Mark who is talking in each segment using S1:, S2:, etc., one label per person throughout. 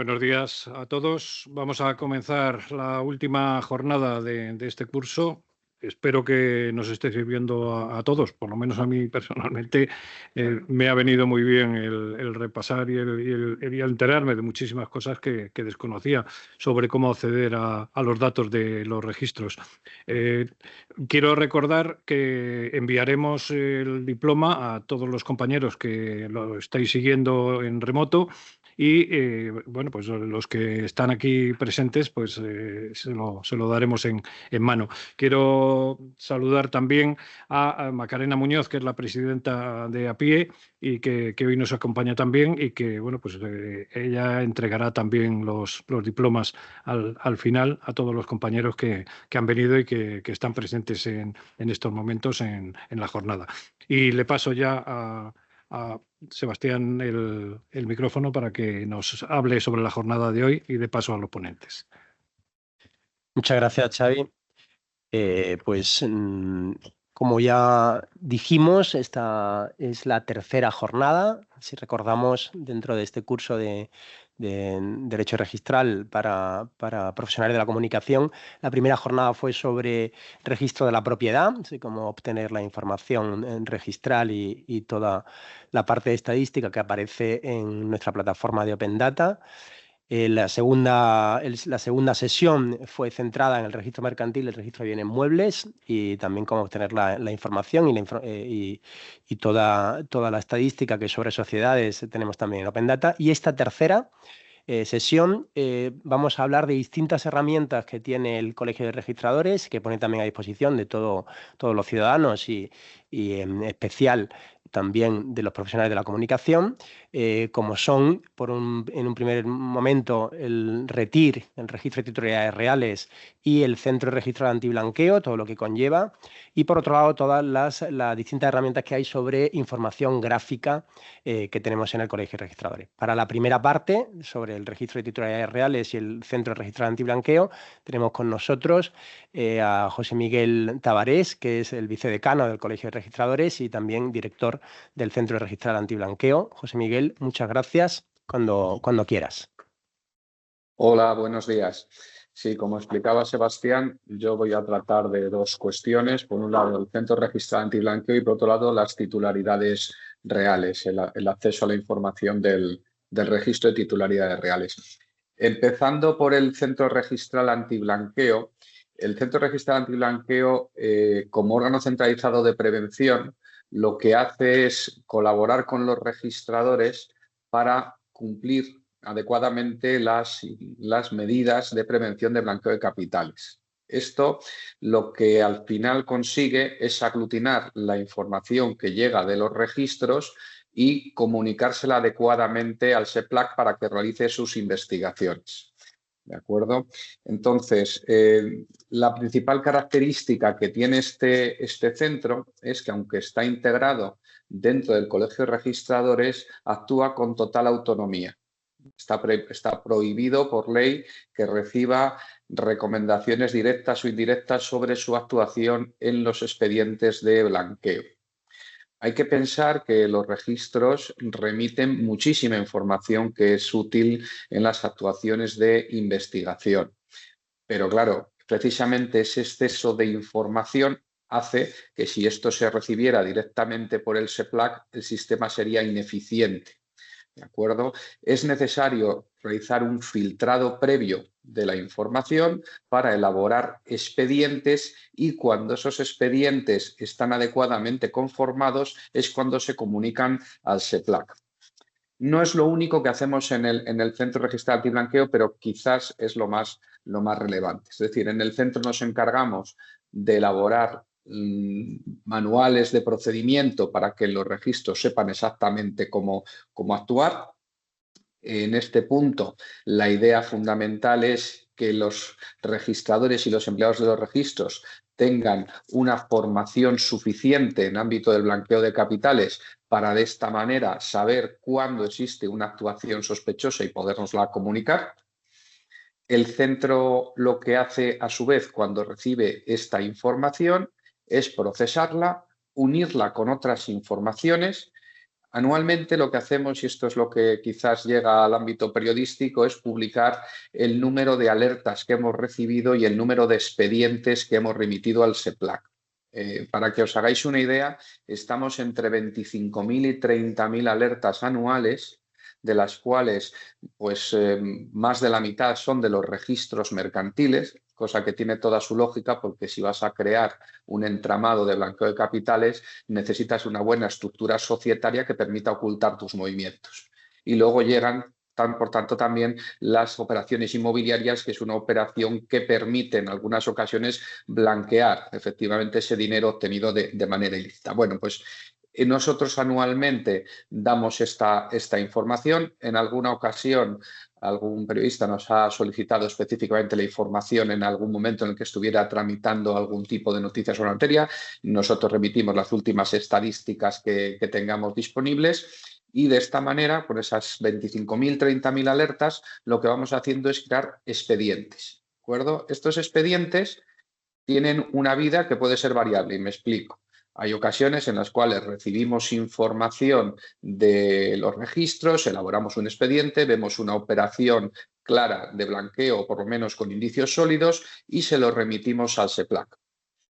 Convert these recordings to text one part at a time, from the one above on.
S1: Buenos días a todos. Vamos a comenzar la última jornada de este curso. Espero que nos esté sirviendo a todos, por lo menos a mí personalmente. Me ha venido muy bien el repasar y el enterarme de muchísimas cosas que desconocía sobre cómo acceder a los datos de los registros. Eh, Quiero recordar que enviaremos el diploma a todos los compañeros que lo estáis siguiendo en remoto. Y bueno, pues los que están aquí presentes, pues se lo daremos en mano. Quiero saludar también a Macarena Muñoz, que es la presidenta de APIE y que hoy nos acompaña también y que, bueno, pues ella entregará también los diplomas al final a todos los compañeros que han venido y que están presentes en estos momentos en la jornada. Y le paso ya a Sebastián el micrófono para que nos hable sobre la jornada de hoy y de paso a los ponentes.
S2: Muchas gracias, Xavi. Como ya dijimos, esta es la tercera jornada. Si recordamos, dentro de este curso de Derecho Registral para profesionales de la comunicación, la primera jornada fue sobre registro de la propiedad, así como obtener la información registral y toda la parte de estadística que aparece en nuestra plataforma de Open Data. La segunda sesión fue centrada en el registro mercantil, el registro de bienes muebles y también cómo obtener la información y toda la estadística que sobre sociedades tenemos también en Open Data. Y esta tercera sesión vamos a hablar de distintas herramientas que tiene el Colegio de Registradores, que pone también a disposición de todos los ciudadanos y en especial también de los profesionales de la comunicación, como son, en un primer momento, el RETIR, el Registro de Titularidades Reales, y el Centro de Registro de Antiblanqueo, todo lo que conlleva, y por otro lado todas las distintas herramientas que hay sobre información gráfica que tenemos en el Colegio de Registradores. Para la primera parte, sobre el Registro de Titularidades Reales y el Centro de Registro de Antiblanqueo, tenemos con nosotros a José Miguel Tabarés, que es el vicedecano del Colegio de Registradores y también director del Centro de Registro de Antiblanqueo. José Miguel, muchas gracias. Cuando quieras.
S3: Hola, buenos días. Sí, como explicaba Sebastián, yo voy a tratar de dos cuestiones. Por un lado, el Centro de Registro de Antiblanqueo y por otro lado, las titularidades reales, el acceso a la información del registro de titularidades reales. Empezando por el Centro Registral Antiblanqueo. El Centro Registral Antiblanqueo, como órgano centralizado de prevención, lo que hace es colaborar con los registradores para cumplir adecuadamente las medidas de prevención de blanqueo de capitales. Esto lo que al final consigue es aglutinar la información que llega de los registros y comunicársela adecuadamente al SEPLAC para que realice sus investigaciones. ¿De acuerdo? Entonces, la principal característica que tiene este centro es que, aunque está integrado dentro del Colegio de Registradores, actúa con total autonomía. Está prohibido por ley que reciba recomendaciones directas o indirectas sobre su actuación en los expedientes de blanqueo. Hay que pensar que los registros remiten muchísima información que es útil en las actuaciones de investigación. Pero claro, precisamente ese exceso de información hace que si esto se recibiera directamente por el SEPLAC, el sistema sería ineficiente. ¿De acuerdo? Es necesario realizar un filtrado previo de la información para elaborar expedientes y cuando esos expedientes están adecuadamente conformados es cuando se comunican al SEPLAC. No es lo único que hacemos en el Centro Registral Antiblanqueo, pero quizás es lo más relevante. Es decir, en el centro nos encargamos de elaborar manuales de procedimiento para que los registros sepan exactamente cómo actuar. En este punto, la idea fundamental es que los registradores y los empleados de los registros tengan una formación suficiente en ámbito del blanqueo de capitales para de esta manera saber cuándo existe una actuación sospechosa y podérnosla comunicar. El centro lo que hace a su vez cuando recibe esta información es procesarla, unirla con otras informaciones, Anualmente lo que hacemos, y esto es lo que quizás llega al ámbito periodístico, es publicar el número de alertas que hemos recibido y el número de expedientes que hemos remitido al SEPLAC. Para que os hagáis una idea, estamos entre 25.000 y 30.000 alertas anuales, de las cuales pues, más de la mitad son de los registros mercantiles, cosa que tiene toda su lógica, porque si vas a crear un entramado de blanqueo de capitales, necesitas una buena estructura societaria que permita ocultar tus movimientos. Y luego llegan, por tanto, también las operaciones inmobiliarias, que es una operación que permite en algunas ocasiones blanquear efectivamente ese dinero obtenido de manera ilícita. Bueno, pues nosotros anualmente damos esta información. En alguna ocasión algún periodista nos ha solicitado específicamente la información en algún momento en el que estuviera tramitando algún tipo de noticias sobre la materia. Nosotros remitimos las últimas estadísticas que tengamos disponibles. Y de esta manera, con esas 25.000, 30.000 alertas, lo que vamos haciendo es crear expedientes. ¿De acuerdo? Estos expedientes tienen una vida que puede ser variable, y me explico. Hay ocasiones en las cuales recibimos información de los registros, elaboramos un expediente, vemos una operación clara de blanqueo, por lo menos con indicios sólidos, y se lo remitimos al SEPLAC.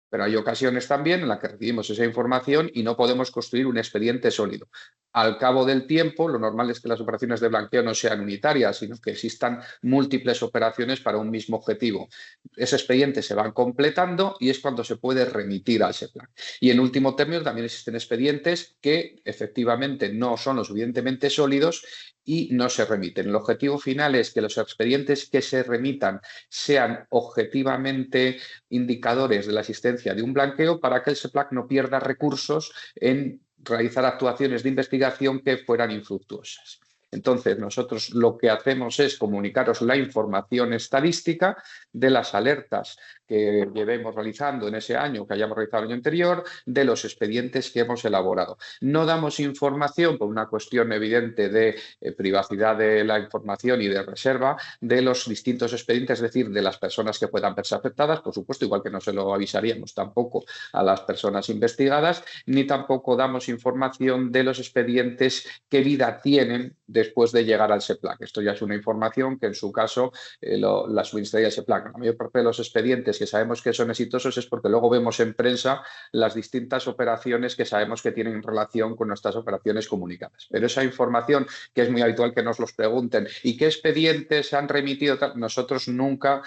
S3: Pero hay ocasiones también en las que recibimos esa información y no podemos construir un expediente sólido. Al cabo del tiempo, lo normal es que las operaciones de blanqueo no sean unitarias, sino que existan múltiples operaciones para un mismo objetivo. Ese expediente se van completando y es cuando se puede remitir al SEPLAC. Y en último término, también existen expedientes que efectivamente no son lo suficientemente sólidos y no se remiten. El objetivo final es que los expedientes que se remitan sean objetivamente indicadores de la existencia de un blanqueo para que el SEPLAC no pierda recursos en realizar actuaciones de investigación que fueran infructuosas. Entonces, nosotros lo que hacemos es comunicaros la información estadística de las alertas que llevemos realizando en ese año, que hayamos realizado el año anterior, de los expedientes que hemos elaborado. No damos información por una cuestión evidente de privacidad de la información y de reserva de los distintos expedientes, es decir, de las personas que puedan verse afectadas, por supuesto, igual que no se lo avisaríamos tampoco a las personas investigadas, ni tampoco damos información de los expedientes qué vida tienen después de llegar al SEPLAC. Esto ya es una información que en su caso la suministraría el SEPLAC. La mayor parte de los expedientes que sabemos que son exitosos es porque luego vemos en prensa las distintas operaciones que sabemos que tienen relación con nuestras operaciones comunicadas. Pero esa información, que es muy habitual que nos los pregunten, ¿y qué expedientes se han remitido? Nosotros nunca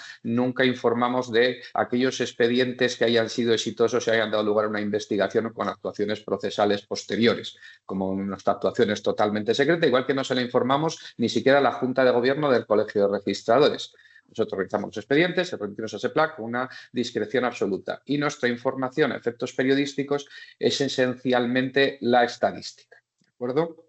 S3: informamos de aquellos expedientes que hayan sido exitosos y hayan dado lugar a una investigación con actuaciones procesales posteriores, como nuestra actuación es totalmente secreta, igual que no se le informamos ni siquiera a la Junta de Gobierno del Colegio de Registradores. Nosotros realizamos los expedientes, se remitimos a SEPLAC con una discreción absoluta. Y nuestra información a efectos periodísticos es esencialmente la estadística. ¿De acuerdo?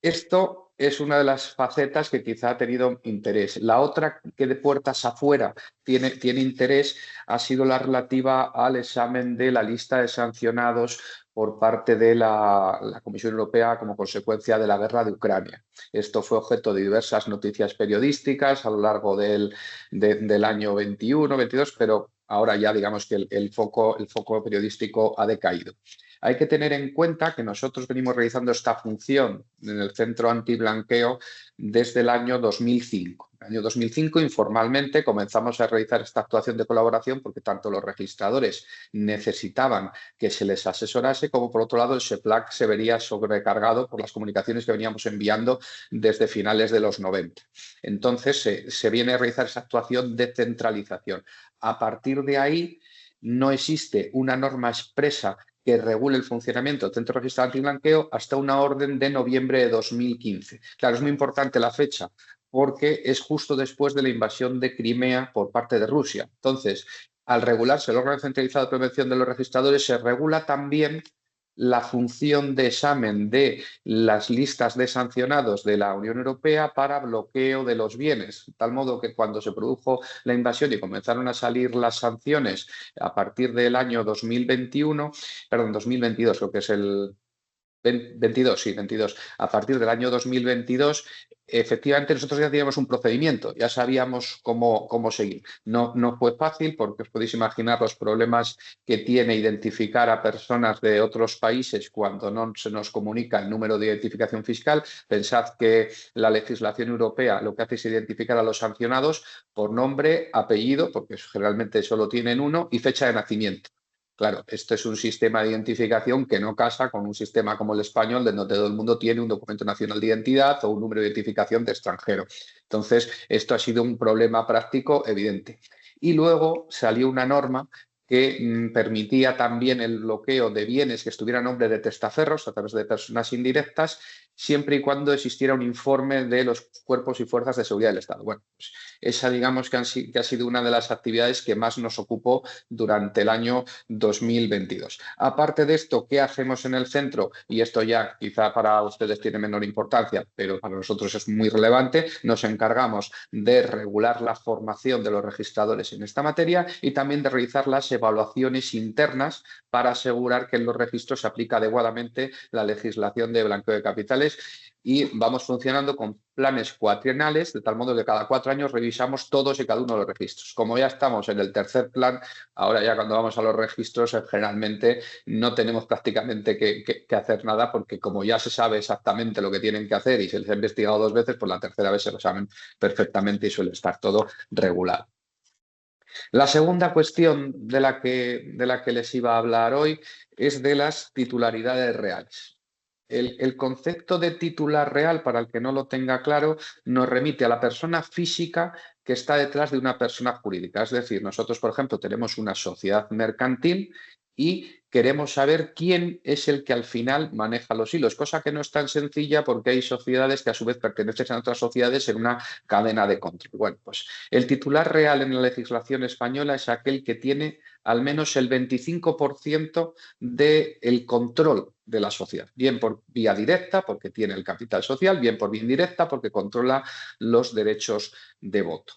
S3: Esto es una de las facetas que quizá ha tenido interés. La otra que de puertas afuera tiene interés ha sido la relativa al examen de la lista de sancionados por parte de la Comisión Europea como consecuencia de la guerra de Ucrania. Esto fue objeto de diversas noticias periodísticas a lo largo del año 21, 22, pero ahora ya digamos que el foco periodístico ha decaído. Hay que tener en cuenta que nosotros venimos realizando esta función en el Centro Antiblanqueo desde el año 2005. En el año 2005, informalmente, comenzamos a realizar esta actuación de colaboración porque tanto los registradores necesitaban que se les asesorase, como por otro lado el SEPLAC se vería sobrecargado por las comunicaciones que veníamos enviando desde finales de los 90. Entonces, se viene a realizar esa actuación de centralización. A partir de ahí, no existe una norma expresa que regule el funcionamiento del Centro Registral Antiblanqueo hasta una orden de noviembre de 2015. Claro, es muy importante la fecha porque es justo después de la invasión de Crimea por parte de Rusia. Entonces, al regularse el órgano centralizado de prevención de los registradores, se regula también la función de examen de las listas de sancionados de la Unión Europea para bloqueo de los bienes, de tal modo que cuando se produjo la invasión y comenzaron a salir las sanciones a partir del año 2022, creo que es el 22, sí, 22. A partir del año 2022, efectivamente nosotros ya teníamos un procedimiento, ya sabíamos cómo seguir. No fue fácil porque os podéis imaginar los problemas que tiene identificar a personas de otros países cuando no se nos comunica el número de identificación fiscal. Pensad que la legislación europea lo que hace es identificar a los sancionados por nombre, apellido, porque generalmente solo tienen uno, y fecha de nacimiento. Claro, esto es un sistema de identificación que no casa con un sistema como el español, donde todo el mundo tiene un documento nacional de identidad o un número de identificación de extranjero. Entonces, esto ha sido un problema práctico evidente. Y luego salió una norma que permitía también el bloqueo de bienes que estuvieran a nombre de testaferros a través de personas indirectas, siempre y cuando existiera un informe de los cuerpos y fuerzas de seguridad del Estado. Bueno, pues esa digamos que ha sido una de las actividades que más nos ocupó durante el año 2022. Aparte de esto, ¿qué hacemos en el centro? Y esto ya quizá para ustedes tiene menor importancia, pero para nosotros es muy relevante. Nos encargamos de regular la formación de los registradores en esta materia y también de realizar las evaluaciones internas para asegurar que en los registros se aplica adecuadamente la legislación de blanqueo de capitales, y vamos funcionando con planes cuatrienales, de tal modo que cada 4 años revisamos todos y cada uno de los registros. Como ya estamos en el tercer plan, ahora ya cuando vamos a los registros generalmente no tenemos prácticamente que hacer nada, porque como ya se sabe exactamente lo que tienen que hacer y se les ha investigado 2 veces, pues la tercera vez se lo saben perfectamente y suele estar todo regulado. La segunda cuestión de la que les iba a hablar hoy es de las titularidades reales. El concepto de titular real, para el que no lo tenga claro, nos remite a la persona física que está detrás de una persona jurídica. Es decir, nosotros, por ejemplo, tenemos una sociedad mercantil y queremos saber quién es el que al final maneja los hilos, cosa que no es tan sencilla porque hay sociedades que a su vez pertenecen a otras sociedades en una cadena de control. Bueno, pues el titular real en la legislación española es aquel que tiene al menos el 25% del control de la sociedad, bien por vía directa, porque tiene el capital social, bien por vía indirecta, porque controla los derechos de voto.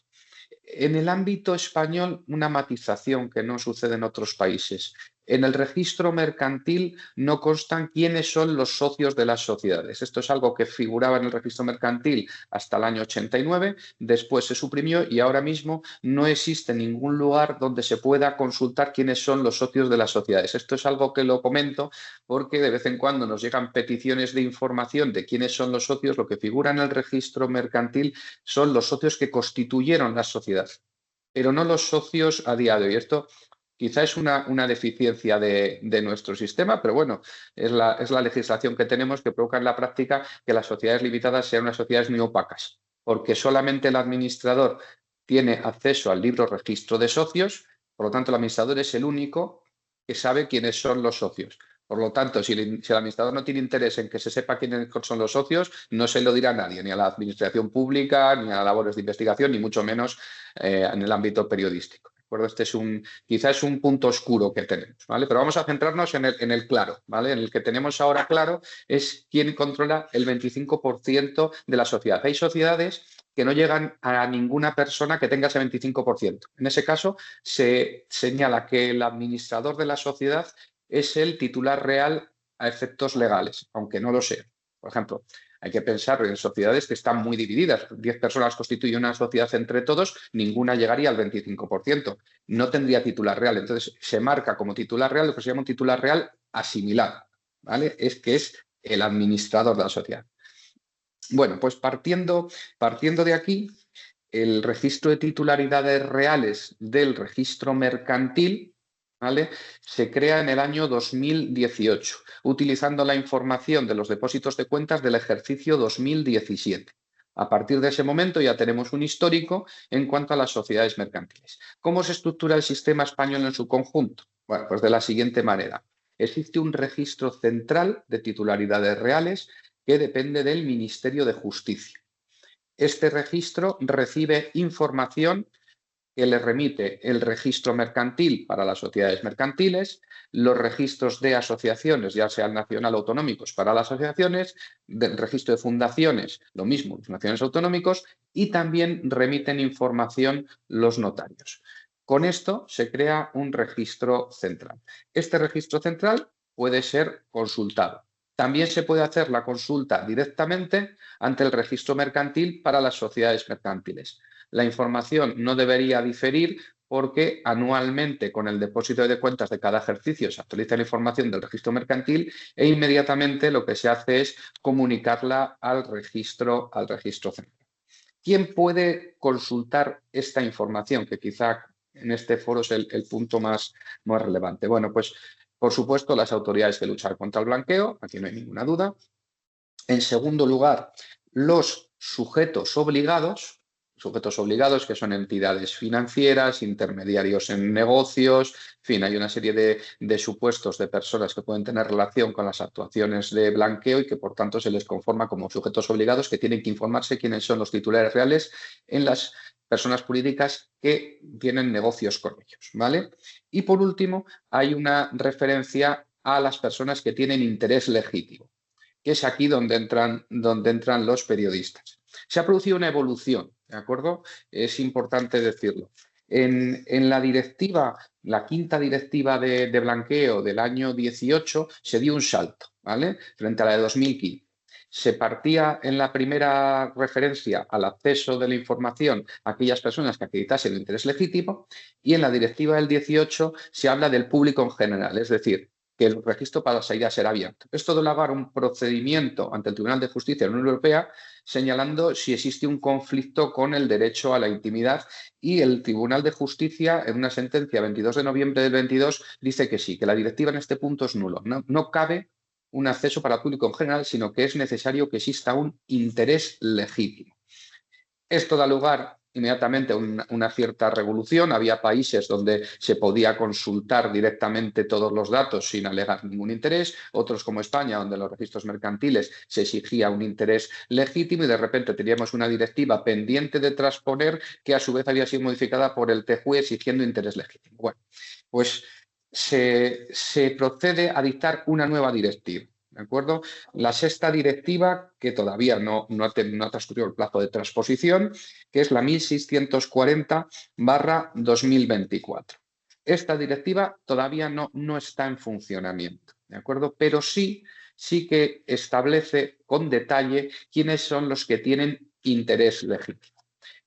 S3: En el ámbito español, una matización que no sucede en otros países. En el registro mercantil no constan quiénes son los socios de las sociedades. Esto es algo que figuraba en el registro mercantil hasta el año 89, después se suprimió y ahora mismo no existe ningún lugar donde se pueda consultar quiénes son los socios de las sociedades. Esto es algo que lo comento porque de vez en cuando nos llegan peticiones de información de quiénes son los socios. Lo que figura en el registro mercantil son los socios que constituyeron la sociedad, pero no los socios a día de hoy. Esto quizá es una deficiencia de nuestro sistema, pero bueno, es la legislación que tenemos, que provoca en la práctica que las sociedades limitadas sean unas sociedades muy opacas, porque solamente el administrador tiene acceso al libro registro de socios, por lo tanto el administrador es el único que sabe quiénes son los socios. Por lo tanto, si el administrador no tiene interés en que se sepa quiénes son los socios, no se lo dirá a nadie, ni a la administración pública, ni a labores de investigación, ni mucho menos en el ámbito periodístico. Este es quizás es un punto oscuro que tenemos, ¿vale? Pero vamos a centrarnos en el claro, ¿vale? En el que tenemos ahora claro es quién controla el 25% de la sociedad. Hay sociedades que no llegan a ninguna persona que tenga ese 25%. En ese caso, se señala que el administrador de la sociedad es el titular real a efectos legales, aunque no lo sea. Por ejemplo, hay que pensar en sociedades que están muy divididas. 10 personas constituyen una sociedad entre todos, ninguna llegaría al 25%. No tendría titular real. Entonces, se marca como titular real lo que se llama un titular real asimilado, ¿vale? Es el administrador de la sociedad. Bueno, pues partiendo de aquí, el registro de titularidades reales del registro mercantil, ¿vale?, se crea en el año 2018, utilizando la información de los depósitos de cuentas del ejercicio 2017. A partir de ese momento ya tenemos un histórico en cuanto a las sociedades mercantiles. ¿Cómo se estructura el sistema español en su conjunto? Bueno, pues de la siguiente manera. Existe un registro central de titularidades reales que depende del Ministerio de Justicia. Este registro recibe información que le remite el registro mercantil para las sociedades mercantiles, los registros de asociaciones, ya sean nacional o autonómicos para las asociaciones, del registro de fundaciones, lo mismo, los nacionales autonómicos, y también remiten información los notarios. Con esto se crea un registro central. Este registro central puede ser consultado. También se puede hacer la consulta directamente ante el registro mercantil para las sociedades mercantiles. La información no debería diferir porque anualmente con el depósito de cuentas de cada ejercicio se actualiza la información del registro mercantil e inmediatamente lo que se hace es comunicarla al registro central. ¿Quién puede consultar esta información? Que quizá en este foro es el punto más relevante. Bueno, pues por supuesto las autoridades de luchar contra el blanqueo, aquí no hay ninguna duda. En segundo lugar, los sujetos obligados que son entidades financieras, intermediarios en negocios, en fin, hay una serie de supuestos de personas que pueden tener relación con las actuaciones de blanqueo y que por tanto se les conforma como sujetos obligados que tienen que informarse quiénes son los titulares reales en las personas jurídicas que tienen negocios con ellos, ¿vale? Y por último, hay una referencia a las personas que tienen interés legítimo, que es aquí donde entran los periodistas. Se ha producido una evolución, ¿de acuerdo? Es importante decirlo. En la directiva, la quinta directiva de blanqueo del año 18, se dio un salto, ¿vale? Frente a la de 2015. Se partía en la primera referencia al acceso de la información a aquellas personas que acreditasen el interés legítimo y en la directiva del 18 se habla del público en general, es decir, que el registro para la salida será abierto. Esto da lugar a un procedimiento ante el Tribunal de Justicia de la Unión Europea señalando si existe un conflicto con el derecho a la intimidad y el Tribunal de Justicia, en una sentencia 22 de noviembre del 22, dice que sí, que la directiva en este punto es nulo. No cabe un acceso para el público en general, sino que es necesario que exista un interés legítimo. Esto da lugar inmediatamente a una cierta revolución. Había países donde se podía consultar directamente todos los datos sin alegar ningún interés, otros como España, donde en los registros mercantiles se exigía un interés legítimo y de repente teníamos una directiva pendiente de transponer que a su vez había sido modificada por el TJUE exigiendo interés legítimo. Bueno, pues se procede a dictar una nueva directiva. ¿De acuerdo? La sexta directiva, que todavía no ha transcurrido el plazo de transposición, que es la 1640/2024. Esta directiva todavía no está en funcionamiento, ¿de acuerdo? Pero sí que establece con detalle quiénes son los que tienen interés legítimo.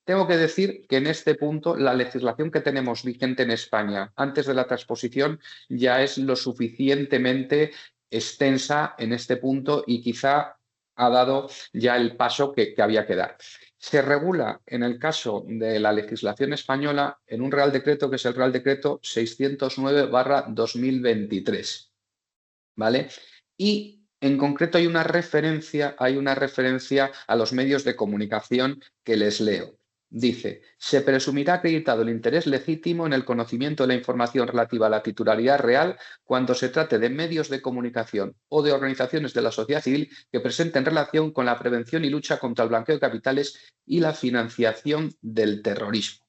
S3: Tengo que decir que en este punto la legislación que tenemos vigente en España antes de la transposición ya es lo suficientemente extensa en este punto y quizá ha dado ya el paso que había que dar. Se regula en el caso de la legislación española en un Real Decreto que es el Real Decreto 609/2023, ¿vale? Y en concreto hay una referencia a los medios de comunicación que les leo. Dice, se presumirá acreditado el interés legítimo en el conocimiento de la información relativa a la titularidad real cuando se trate de medios de comunicación o de organizaciones de la sociedad civil que presenten relación con la prevención y lucha contra el blanqueo de capitales y la financiación del terrorismo.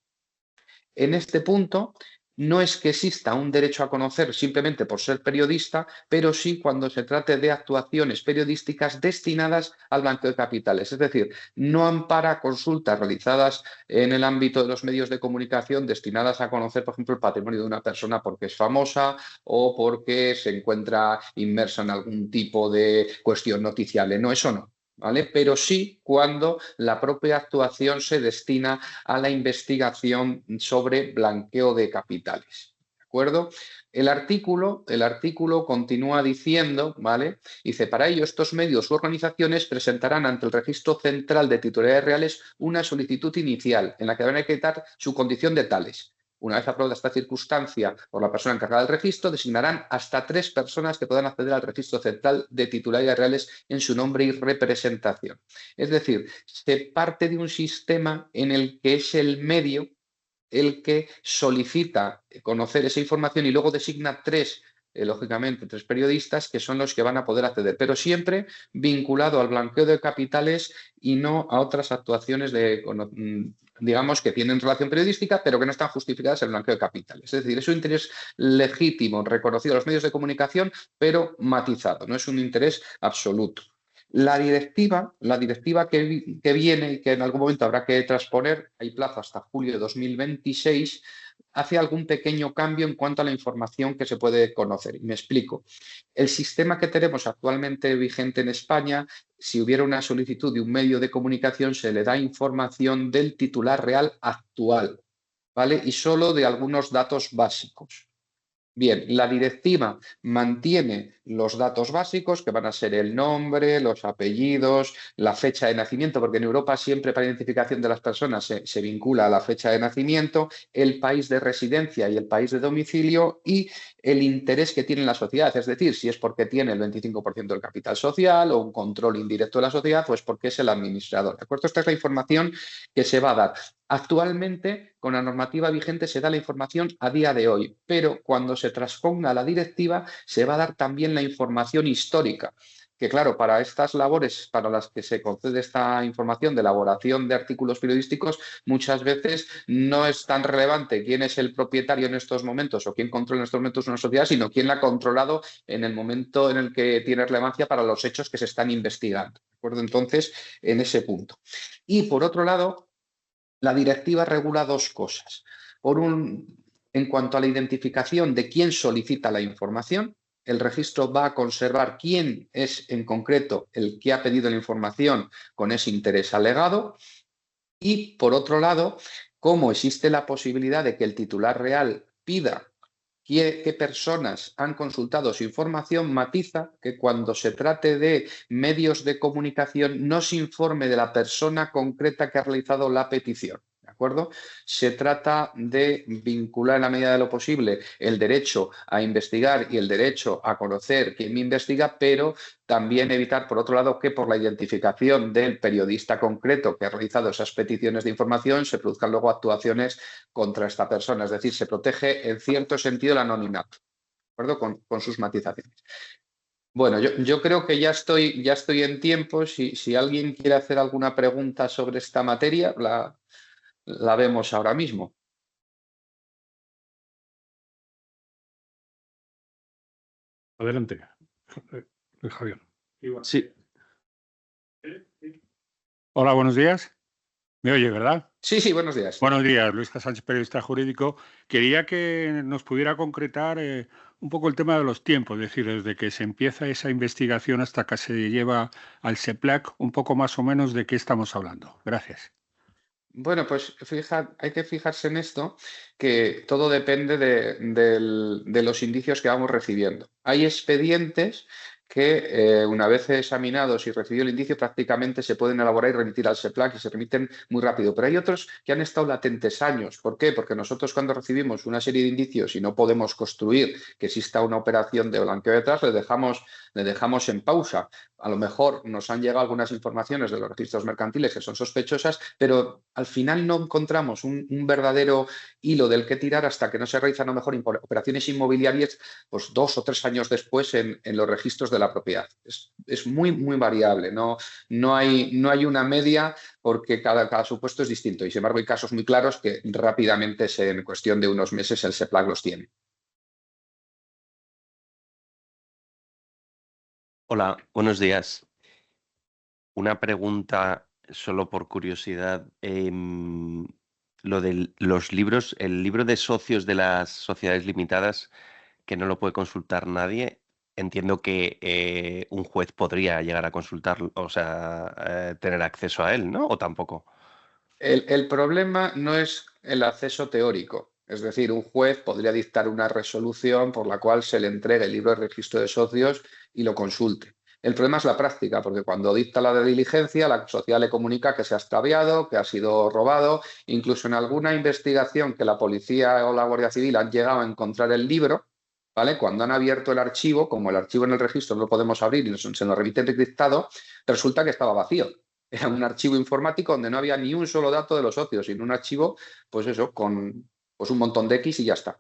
S3: En este punto, no es que exista un derecho a conocer simplemente por ser periodista, pero sí cuando se trate de actuaciones periodísticas destinadas al blanqueo de capitales. Es decir, no ampara consultas realizadas en el ámbito de los medios de comunicación destinadas a conocer, por ejemplo, el patrimonio de una persona porque es famosa o porque se encuentra inmersa en algún tipo de cuestión noticiable. No, eso no. ¿Vale? Pero sí cuando la propia actuación se destina a la investigación sobre blanqueo de capitales. ¿De acuerdo? El artículo continúa diciendo, ¿vale? Dice, para ello estos medios u organizaciones presentarán ante el Registro Central de Titularidades Reales una solicitud inicial en la que deberán acreditar su condición de tales. Una vez aprobada esta circunstancia por la persona encargada del registro, designarán hasta 3 personas que puedan acceder al registro central de titularidades reales en su nombre y representación. Es decir, se parte de un sistema en el que es el medio el que solicita conocer esa información y luego designa 3 lógicamente 3 periodistas que son los que van a poder acceder, pero siempre vinculado al blanqueo de capitales y no a otras actuaciones digamos que tienen relación periodística, pero que no están justificadas en el blanqueo de capitales. Es decir, es un interés legítimo, reconocido a los medios de comunicación, pero matizado, no es un interés absoluto. La directiva que viene y que en algún momento habrá que transponer, hay plazo hasta julio de 2026, hace algún pequeño cambio en cuanto a la información que se puede conocer. Y me explico. El sistema que tenemos actualmente vigente en España, si hubiera una solicitud de un medio de comunicación, se le da información del titular real actual, ¿vale? Y solo de algunos datos básicos. Bien, la directiva mantiene los datos básicos, que van a ser el nombre, los apellidos, la fecha de nacimiento, porque en Europa siempre para identificación de las personas se vincula a la fecha de nacimiento, el país de residencia y el país de domicilio y el interés que tiene la sociedad, es decir, si es porque tiene el 25% del capital social o un control indirecto de la sociedad, pues porque es el administrador. ¿De acuerdo? Esta es la información que se va a dar. Actualmente, con la normativa vigente, se da la información a día de hoy, pero cuando se transponga la directiva, se va a dar también la información histórica, que claro, para estas labores para las que se concede esta información de elaboración de artículos periodísticos, muchas veces no es tan relevante quién es el propietario en estos momentos o quién controla en estos momentos una sociedad, sino quién la ha controlado en el momento en el que tiene relevancia para los hechos que se están investigando. ¿De acuerdo? Entonces, en ese punto. Y por otro lado, la directiva regula dos cosas. En cuanto a la identificación de quién solicita la información, el registro va a conservar quién es en concreto el que ha pedido la información con ese interés alegado. Y, por otro lado, como existe la posibilidad de que el titular real pida qué personas han consultado su información, matiza que cuando se trate de medios de comunicación no se informe de la persona concreta que ha realizado la petición. ¿De acuerdo? Se trata de vincular en la medida de lo posible el derecho a investigar y el derecho a conocer quién me investiga, pero también evitar, por otro lado, que por la identificación del periodista concreto que ha realizado esas peticiones de información se produzcan luego actuaciones contra esta persona. Es decir, se protege en cierto sentido el anonimato, ¿de acuerdo? Con sus matizaciones. Bueno, yo creo que ya estoy en tiempo. Si alguien quiere hacer alguna pregunta sobre esta materia, la vemos ahora mismo.
S1: Adelante, Javier.
S4: Sí. Hola, buenos días. ¿Me oye, verdad?
S3: Sí, buenos días.
S4: Buenos días, Luis Sánchez, periodista jurídico. Quería que nos pudiera concretar un poco el tema de los tiempos, es decir, desde que se empieza esa investigación hasta que se lleva al SEPLAC, un poco más o menos de qué estamos hablando. Gracias.
S3: Bueno, pues hay que fijarse en esto, que todo depende de los indicios que vamos recibiendo. Hay expedientes que una vez examinados y recibido el indicio prácticamente se pueden elaborar y remitir al SEPLAC y se remiten muy rápido. Pero hay otros que han estado latentes años. ¿Por qué? Porque nosotros cuando recibimos una serie de indicios y no podemos construir que exista una operación de blanqueo detrás, le dejamos en pausa. A lo mejor nos han llegado algunas informaciones de los registros mercantiles que son sospechosas, pero al final no encontramos un verdadero hilo del que tirar hasta que no se realizan a lo mejor operaciones inmobiliarias pues 2 o 3 años después en los registros de la propiedad. Es muy, muy variable. No hay una media porque cada supuesto es distinto y sin embargo hay casos muy claros que rápidamente en cuestión de unos meses el SEPLAC los tiene.
S5: Hola, buenos días. Una pregunta solo por curiosidad. Lo de los libros, el libro de socios de las sociedades limitadas, que no lo puede consultar nadie, entiendo que un juez podría llegar a consultarlo, o sea, tener acceso a él, ¿no? ¿O tampoco?
S3: El problema no es el acceso teórico. Es decir, un juez podría dictar una resolución por la cual se le entregue el libro de registro de socios y lo consulte. El problema es la práctica, porque cuando dicta la de diligencia, la sociedad le comunica que se ha extraviado, que ha sido robado. Incluso en alguna investigación que la policía o la Guardia Civil han llegado a encontrar el libro, ¿vale? Cuando han abierto el archivo, como el archivo en el registro no lo podemos abrir y se nos remite encriptado, resulta que estaba vacío. Era un archivo informático donde no había ni un solo dato de los socios, sino un archivo, pues eso, con pues un montón de X y ya está.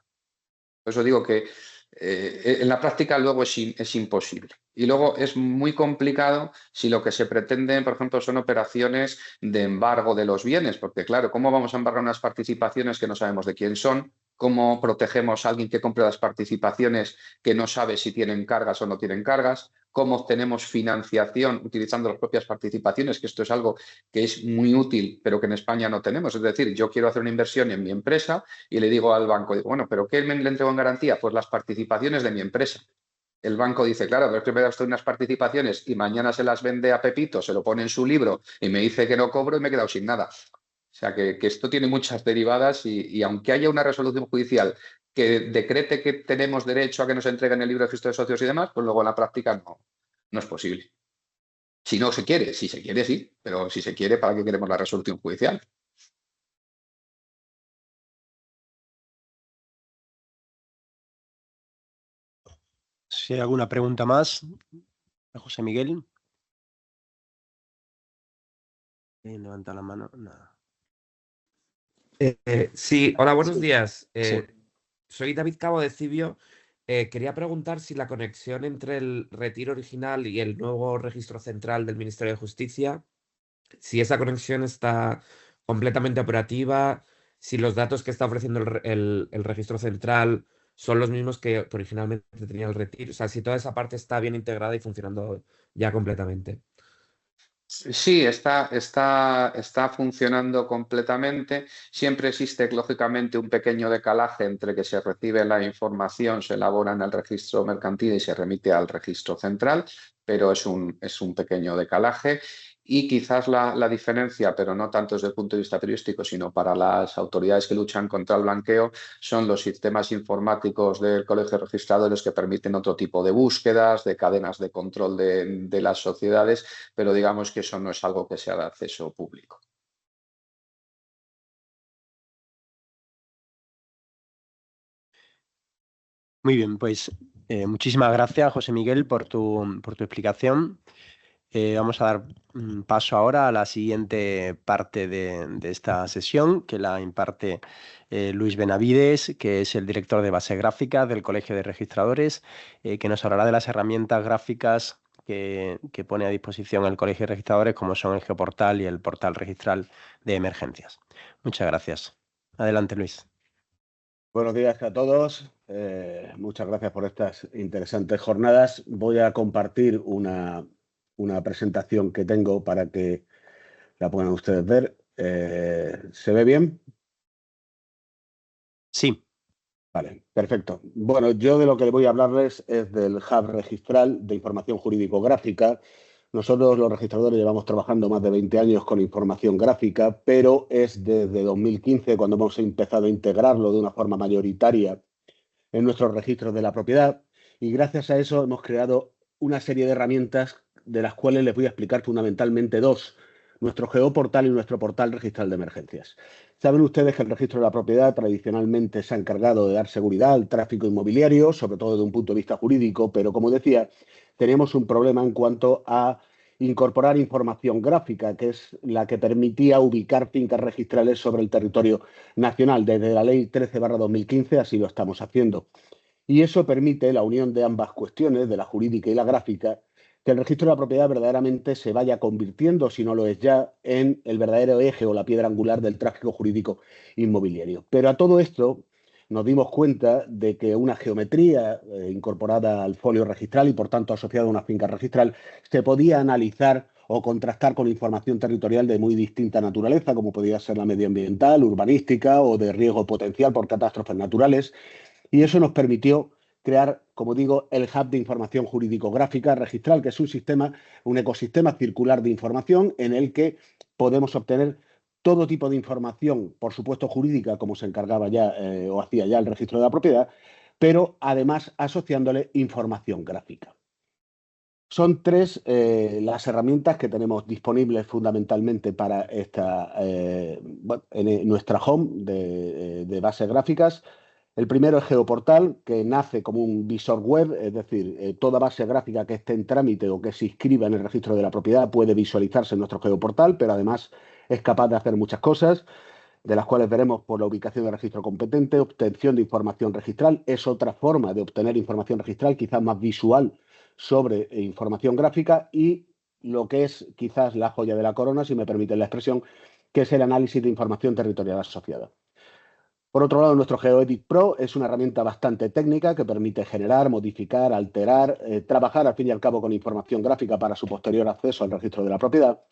S3: Por eso digo que en la práctica luego es imposible. Y luego es muy complicado si lo que se pretende, por ejemplo, son operaciones de embargo de los bienes, porque claro, ¿cómo vamos a embargar unas participaciones que no sabemos de quién son? ¿Cómo protegemos a alguien que compre las participaciones que no sabe si tienen cargas o no tienen cargas? cómo obtenemos financiación utilizando las propias participaciones, que esto es algo que es muy útil, pero que en España no tenemos. Es decir, yo quiero hacer una inversión en mi empresa y le digo al banco, digo, bueno, ¿pero qué le entrego en garantía? Pues las participaciones de mi empresa. El banco dice, claro, pero es que me da usted unas participaciones y mañana se las vende a Pepito, se lo pone en su libro y me dice que no cobro y me he quedado sin nada. O sea, que esto tiene muchas derivadas y aunque haya una resolución judicial que decrete que tenemos derecho a que nos entreguen el libro de registro de socios y demás, pues luego en la práctica no es posible. Si no se quiere, si se quiere, sí, pero si se quiere, ¿para qué queremos la resolución judicial?
S2: Si hay alguna pregunta más, José Miguel. Levanta la mano. Nada.
S6: Sí, hola, buenos
S2: Sí.
S6: días.
S2: Sí.
S6: Soy David Cabo de Cibio. Quería preguntar si la conexión entre el retiro original y el nuevo registro central del Ministerio de Justicia, si esa conexión está completamente operativa, si los datos que está ofreciendo el registro central son los mismos que originalmente tenía el retiro, o sea, si toda esa parte está bien integrada y funcionando ya completamente.
S3: Sí, está funcionando completamente. Siempre existe, lógicamente, un pequeño decalaje entre que se recibe la información, se elabora en el registro mercantil y se remite al registro central, pero es un pequeño decalaje. Y quizás la diferencia, pero no tanto desde el punto de vista periodístico, sino para las autoridades que luchan contra el blanqueo, son los sistemas informáticos del Colegio de Registradores que permiten otro tipo de búsquedas, de cadenas de control de las sociedades, pero digamos que eso no es algo que sea de acceso público.
S2: Muy bien, pues muchísimas gracias, José Miguel, por tu explicación. Vamos a dar paso ahora a la siguiente parte de esta sesión, que la imparte Luis Benavides, que es el director de base gráfica del Colegio de Registradores, que nos hablará de las herramientas gráficas que pone a disposición el Colegio de Registradores, como son el Geoportal y el Portal Registral de Emergencias. Muchas gracias. Adelante, Luis.
S7: Buenos días a todos. Muchas gracias por estas interesantes jornadas. Voy a compartir una presentación que tengo para que la puedan ustedes ver. ¿Se ve bien?
S2: Sí.
S7: Vale, perfecto. Bueno, yo de lo que voy a hablarles es del Hub Registral de Información Jurídico-Gráfica. Nosotros, los registradores, llevamos trabajando más de 20 años con información gráfica, pero es desde 2015 cuando hemos empezado a integrarlo de una forma mayoritaria en nuestros registros de la propiedad, y gracias a eso hemos creado una serie de herramientas de las cuales les voy a explicar fundamentalmente dos: nuestro geoportal y nuestro portal registral de emergencias. Saben ustedes que el registro de la propiedad tradicionalmente se ha encargado de dar seguridad al tráfico inmobiliario, sobre todo desde un punto de vista jurídico, pero como decía, tenemos un problema en cuanto a incorporar información gráfica, que es la que permitía ubicar fincas registrales sobre el territorio nacional. Desde la Ley 13/2015 así lo estamos haciendo. Y eso permite la unión de ambas cuestiones, de la jurídica y la gráfica, que el registro de la propiedad verdaderamente se vaya convirtiendo, si no lo es ya, en el verdadero eje o la piedra angular del tráfico jurídico inmobiliario. Pero a todo esto nos dimos cuenta de que una geometría incorporada al folio registral y por tanto asociada a una finca registral se podía analizar o contrastar con información territorial de muy distinta naturaleza, como podía ser la medioambiental, urbanística o de riesgo potencial por catástrofes naturales. Y eso nos permitió crear, como digo, el Hub de Información Jurídico-Gráfica Registral, que es un ecosistema circular de información en el que podemos obtener todo tipo de información, por supuesto jurídica, como se encargaba ya o hacía ya el registro de la propiedad, pero además asociándole información gráfica. Son tres las herramientas que tenemos disponibles fundamentalmente para en nuestra home de bases gráficas. El primero es Geoportal, que nace como un visor web, es decir, toda base gráfica que esté en trámite o que se inscriba en el registro de la propiedad puede visualizarse en nuestro Geoportal, pero además es capaz de hacer muchas cosas, de las cuales veremos por la ubicación del registro competente. Obtención de información registral es otra forma de obtener información registral, quizás más visual, sobre información gráfica, y lo que es quizás la joya de la corona, si me permiten la expresión, que es el análisis de información territorial asociada. Por otro lado, nuestro GeoEdit Pro es una herramienta bastante técnica que permite generar, modificar, alterar, trabajar al fin y al cabo con información gráfica para su posterior acceso al registro de la propiedad.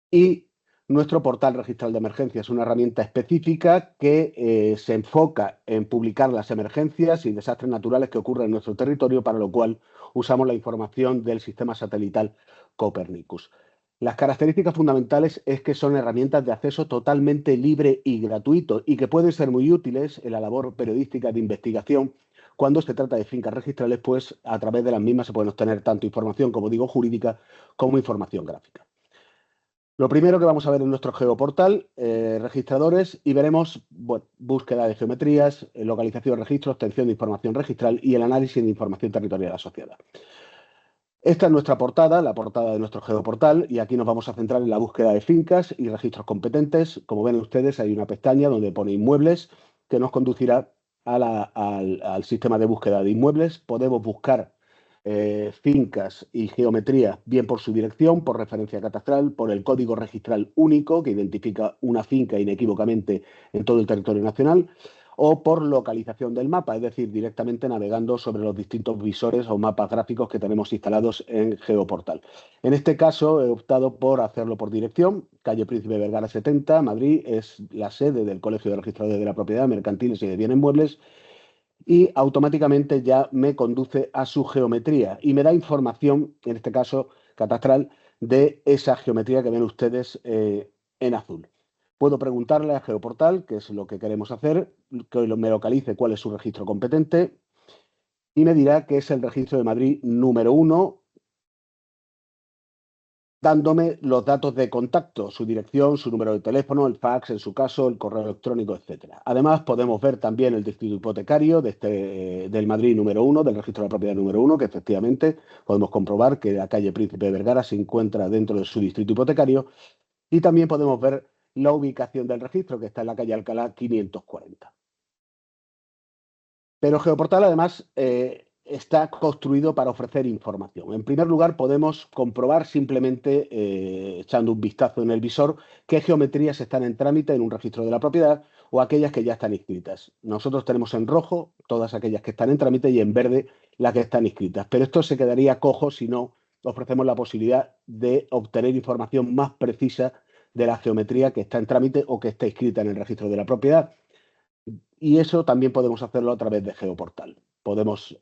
S7: Y nuestro portal registral de emergencias es una herramienta específica que se enfoca en publicar las emergencias y desastres naturales que ocurren en nuestro territorio, para lo cual usamos la información del sistema satelital Copernicus. Las características fundamentales es que son herramientas de acceso totalmente libre y gratuito y que pueden ser muy útiles en la labor periodística de investigación cuando se trata de fincas registrales, pues a través de las mismas se pueden obtener tanto información, como digo, jurídica, como información gráfica. Lo primero que vamos a ver en nuestro geoportal, registradores, y veremos búsqueda de geometrías, localización de registro, obtención de información registral y el análisis de información territorial asociada. Esta es nuestra portada, la portada de nuestro geoportal, y aquí nos vamos a centrar en la búsqueda de fincas y registros competentes. Como ven ustedes, hay una pestaña donde pone inmuebles que nos conducirá al sistema de búsqueda de inmuebles. Podemos buscar fincas y geometría bien por su dirección, por referencia catastral, por el código registral único que identifica una finca inequívocamente en todo el territorio nacional, o por localización del mapa, es decir, directamente navegando sobre los distintos visores o mapas gráficos que tenemos instalados en Geoportal. En este caso he optado por hacerlo por dirección. Calle Príncipe Vergara 70, Madrid, es la sede del Colegio de Registradores de la Propiedad, Mercantiles y de Bienes Muebles, y automáticamente ya me conduce a su geometría y me da información, en este caso catastral, de esa geometría que ven ustedes en azul. Puedo preguntarle a Geoportal, que es lo que queremos hacer, que me localice cuál es su registro competente, y me dirá que es el registro de Madrid número 1, dándome los datos de contacto, su dirección, su número de teléfono, el fax, en su caso, el correo electrónico, etc. Además, podemos ver también el distrito hipotecario del Madrid número 1, del registro de la propiedad número 1, que efectivamente podemos comprobar que la calle Príncipe Vergara se encuentra dentro de su distrito hipotecario, y también podemos ver la ubicación del registro, que está en la calle Alcalá 540. Pero Geoportal, además, está construido para ofrecer información. En primer lugar, podemos comprobar simplemente, echando un vistazo en el visor, qué geometrías están en trámite en un registro de la propiedad o aquellas que ya están inscritas. Nosotros tenemos en rojo todas aquellas que están en trámite y en verde las que están inscritas. Pero esto se quedaría cojo si no ofrecemos la posibilidad de obtener información más precisa de la geometría que está en trámite o que está inscrita en el registro de la propiedad. Y eso también podemos hacerlo a través de Geoportal. Podemos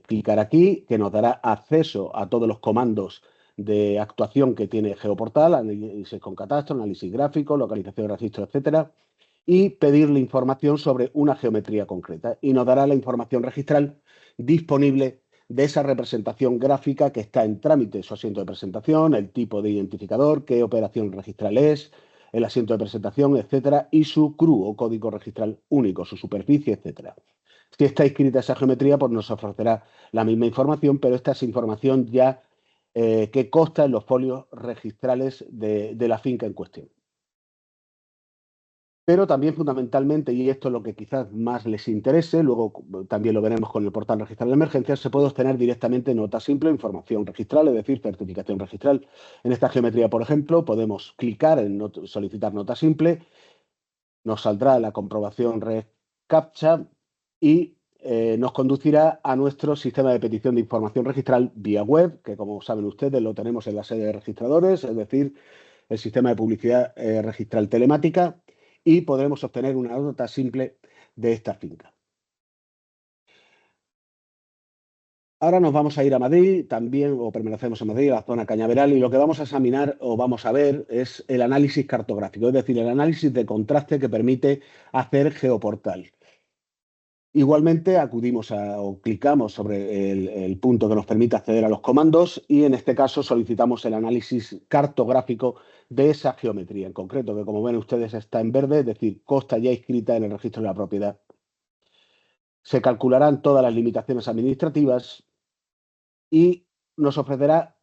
S7: clicar aquí, que nos dará acceso a todos los comandos de actuación que tiene Geoportal, análisis con catastro, análisis gráfico, localización de registro, etcétera, y pedirle información sobre una geometría concreta. Y nos dará la información registral disponible de esa representación gráfica que está en trámite, su asiento de presentación, el tipo de identificador, qué operación registral es, el asiento de presentación, etcétera, y su CRU o código registral único, su superficie, etcétera. Si está inscrita esa geometría, pues nos ofrecerá la misma información, pero esta es información ya que consta en los folios registrales de la finca en cuestión. Pero también fundamentalmente, y esto es lo que quizás más les interese, luego también lo veremos con el portal registral de emergencias, se puede obtener directamente nota simple, información registral, es decir, certificación registral. En esta geometría, por ejemplo, podemos clicar en solicitar nota simple, nos saldrá la comprobación RECAPTCHA y nos conducirá a nuestro sistema de petición de información registral vía web, que como saben ustedes lo tenemos en la sede de registradores, es decir, el sistema de publicidad registral telemática, y podremos obtener una nota simple de esta finca. Ahora nos vamos a ir a Madrid, también, o permanecemos en Madrid, a la zona Cañaveral, y lo que vamos a examinar o vamos a ver es el análisis cartográfico, es decir, el análisis de contraste que permite hacer Geoportal. Igualmente acudimos o clicamos sobre el punto que nos permite acceder a los comandos y en este caso solicitamos el análisis cartográfico de esa geometría en concreto, que como ven ustedes está en verde, es decir, consta ya inscrita en el registro de la propiedad. Se calcularán todas las limitaciones administrativas y nos ofrecerá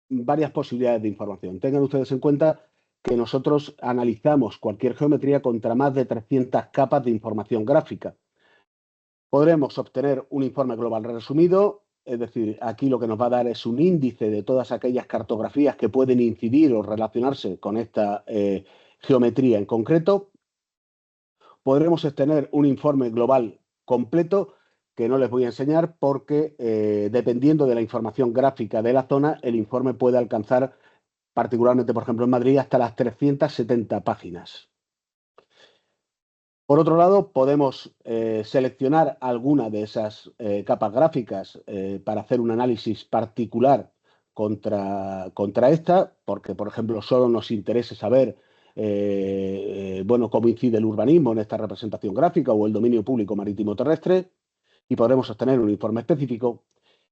S7: varias posibilidades de información. Tengan ustedes en cuenta que nosotros analizamos cualquier geometría contra más de 300 capas de información gráfica. Podremos obtener un informe global resumido, es decir, aquí lo que nos va a dar es un índice de todas aquellas cartografías que pueden incidir o relacionarse con esta geometría en concreto. podremos obtener un informe global completo que no les voy a enseñar porque dependiendo de la información gráfica de la zona, el informe puede alcanzar, particularmente, por ejemplo, en Madrid, hasta las 370 páginas. Por otro lado, podemos seleccionar alguna de esas capas gráficas para hacer un análisis particular contra esta, porque, por ejemplo, solo nos interesa saber bueno, cómo incide el urbanismo en esta representación gráfica o el dominio público marítimo terrestre, y podremos obtener un informe específico.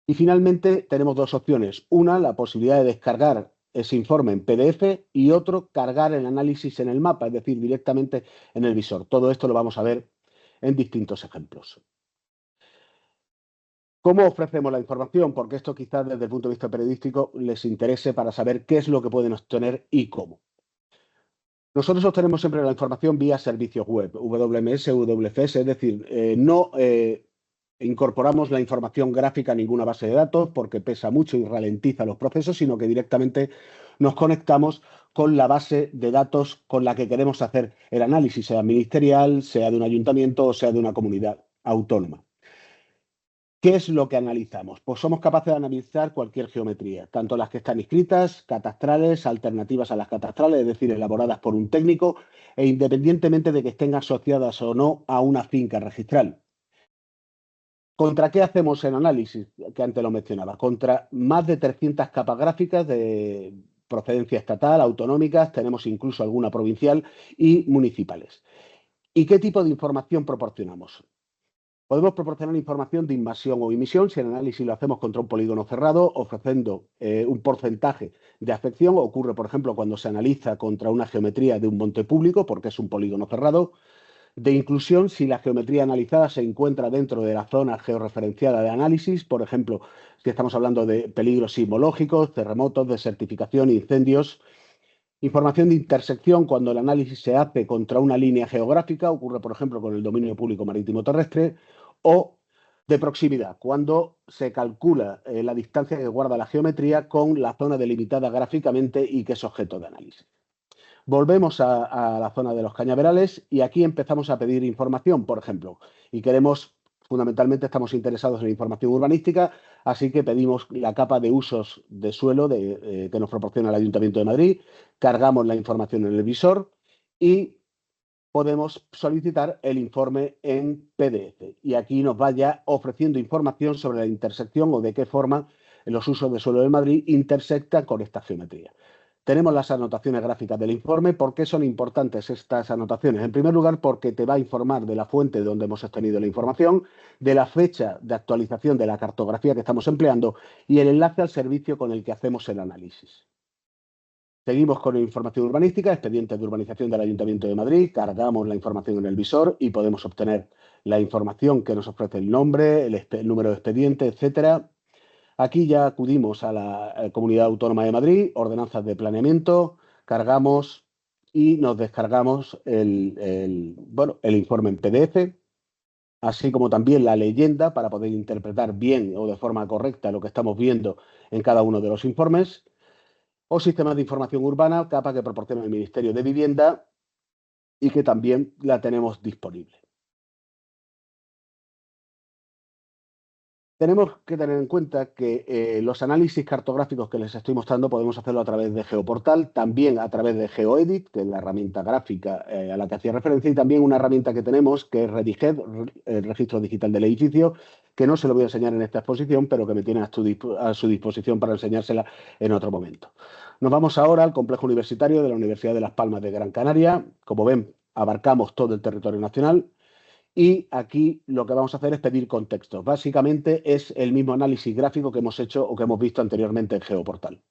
S7: Y finalmente tenemos dos opciones. Una, la posibilidad de descargar ese informe en PDF y otro, cargar el análisis en el mapa, es decir, directamente en el visor. Todo esto lo vamos a ver en distintos ejemplos. ¿Cómo ofrecemos la información? Porque esto quizás desde el punto de vista periodístico les interese para saber qué es lo que pueden obtener y cómo. Nosotros obtenemos siempre la información vía servicios web, WMS, WFS, es decir, no incorporamos la información gráfica a ninguna base de datos porque pesa mucho y ralentiza los procesos, sino que directamente nos conectamos con la base de datos con la que queremos hacer el análisis, sea ministerial, sea de un ayuntamiento o sea de una comunidad autónoma. ¿Qué es lo que analizamos? Pues somos capaces de analizar cualquier geometría, tanto las que están inscritas, catastrales, alternativas a las catastrales, es decir, elaboradas por un técnico, e independientemente de que estén asociadas o no a una finca registral. ¿Contra qué hacemos el análisis? Que antes lo mencionaba. Contra más de 300 capas gráficas de procedencia estatal, autonómicas, tenemos incluso alguna provincial y municipales. ¿Y qué tipo de información proporcionamos? Podemos proporcionar información de invasión o emisión si el análisis lo hacemos contra un polígono cerrado, ofreciendo un porcentaje de afección. Ocurre, por ejemplo, cuando se analiza contra una geometría de un monte público, porque es un polígono cerrado. De inclusión si la geometría analizada se encuentra dentro de la zona georreferenciada de análisis, por ejemplo, si estamos hablando de peligros sismológicos, terremotos, desertificación, incendios. Información de intersección cuando el análisis se hace contra una línea geográfica, ocurre por ejemplo con el dominio público marítimo terrestre, o de proximidad, cuando se calcula la distancia que guarda la geometría con la zona delimitada gráficamente y que es objeto de análisis. Volvemos a la zona de los cañaverales y aquí empezamos a pedir información, por ejemplo, y queremos, fundamentalmente estamos interesados en la información urbanística, así que pedimos la capa de usos de suelo que nos proporciona el Ayuntamiento de Madrid, cargamos la información en el visor y podemos solicitar el informe en PDF. Y aquí nos va ya ofreciendo información sobre la intersección o de qué forma los usos de suelo de Madrid intersectan con esta geometría. Tenemos las anotaciones gráficas del informe. ¿Por qué son importantes estas anotaciones? En primer lugar, porque te va a informar de la fuente de donde hemos obtenido la información, de la fecha de actualización de la cartografía que estamos empleando y el enlace al servicio con el que hacemos el análisis. Seguimos con la información urbanística, expedientes de urbanización del Ayuntamiento de Madrid, cargamos la información en el visor y podemos obtener la información que nos ofrece el nombre, el número de expediente, etcétera. Aquí ya acudimos a la Comunidad Autónoma de Madrid, ordenanzas de planeamiento, cargamos y nos descargamos el informe en PDF, así como también la leyenda para poder interpretar bien o de forma correcta lo que estamos viendo en cada uno de los informes, o sistemas de información urbana, capa que proporciona el Ministerio de Vivienda y que también la tenemos disponible. Tenemos que tener en cuenta que los análisis cartográficos que les estoy mostrando podemos hacerlo a través de Geoportal, también a través de GeoEdit, que es la herramienta gráfica a la que hacía referencia, y también una herramienta que tenemos que es Rediget, el registro digital del edificio, que no se lo voy a enseñar en esta exposición, pero que me tiene a su disposición para enseñársela en otro momento. Nos vamos ahora al complejo universitario de la Universidad de Las Palmas de Gran Canaria. Como ven, abarcamos todo el territorio nacional. Y aquí lo que vamos a hacer es pedir contextos. Básicamente es el mismo análisis gráfico que hemos hecho o que hemos visto anteriormente en Geoportal.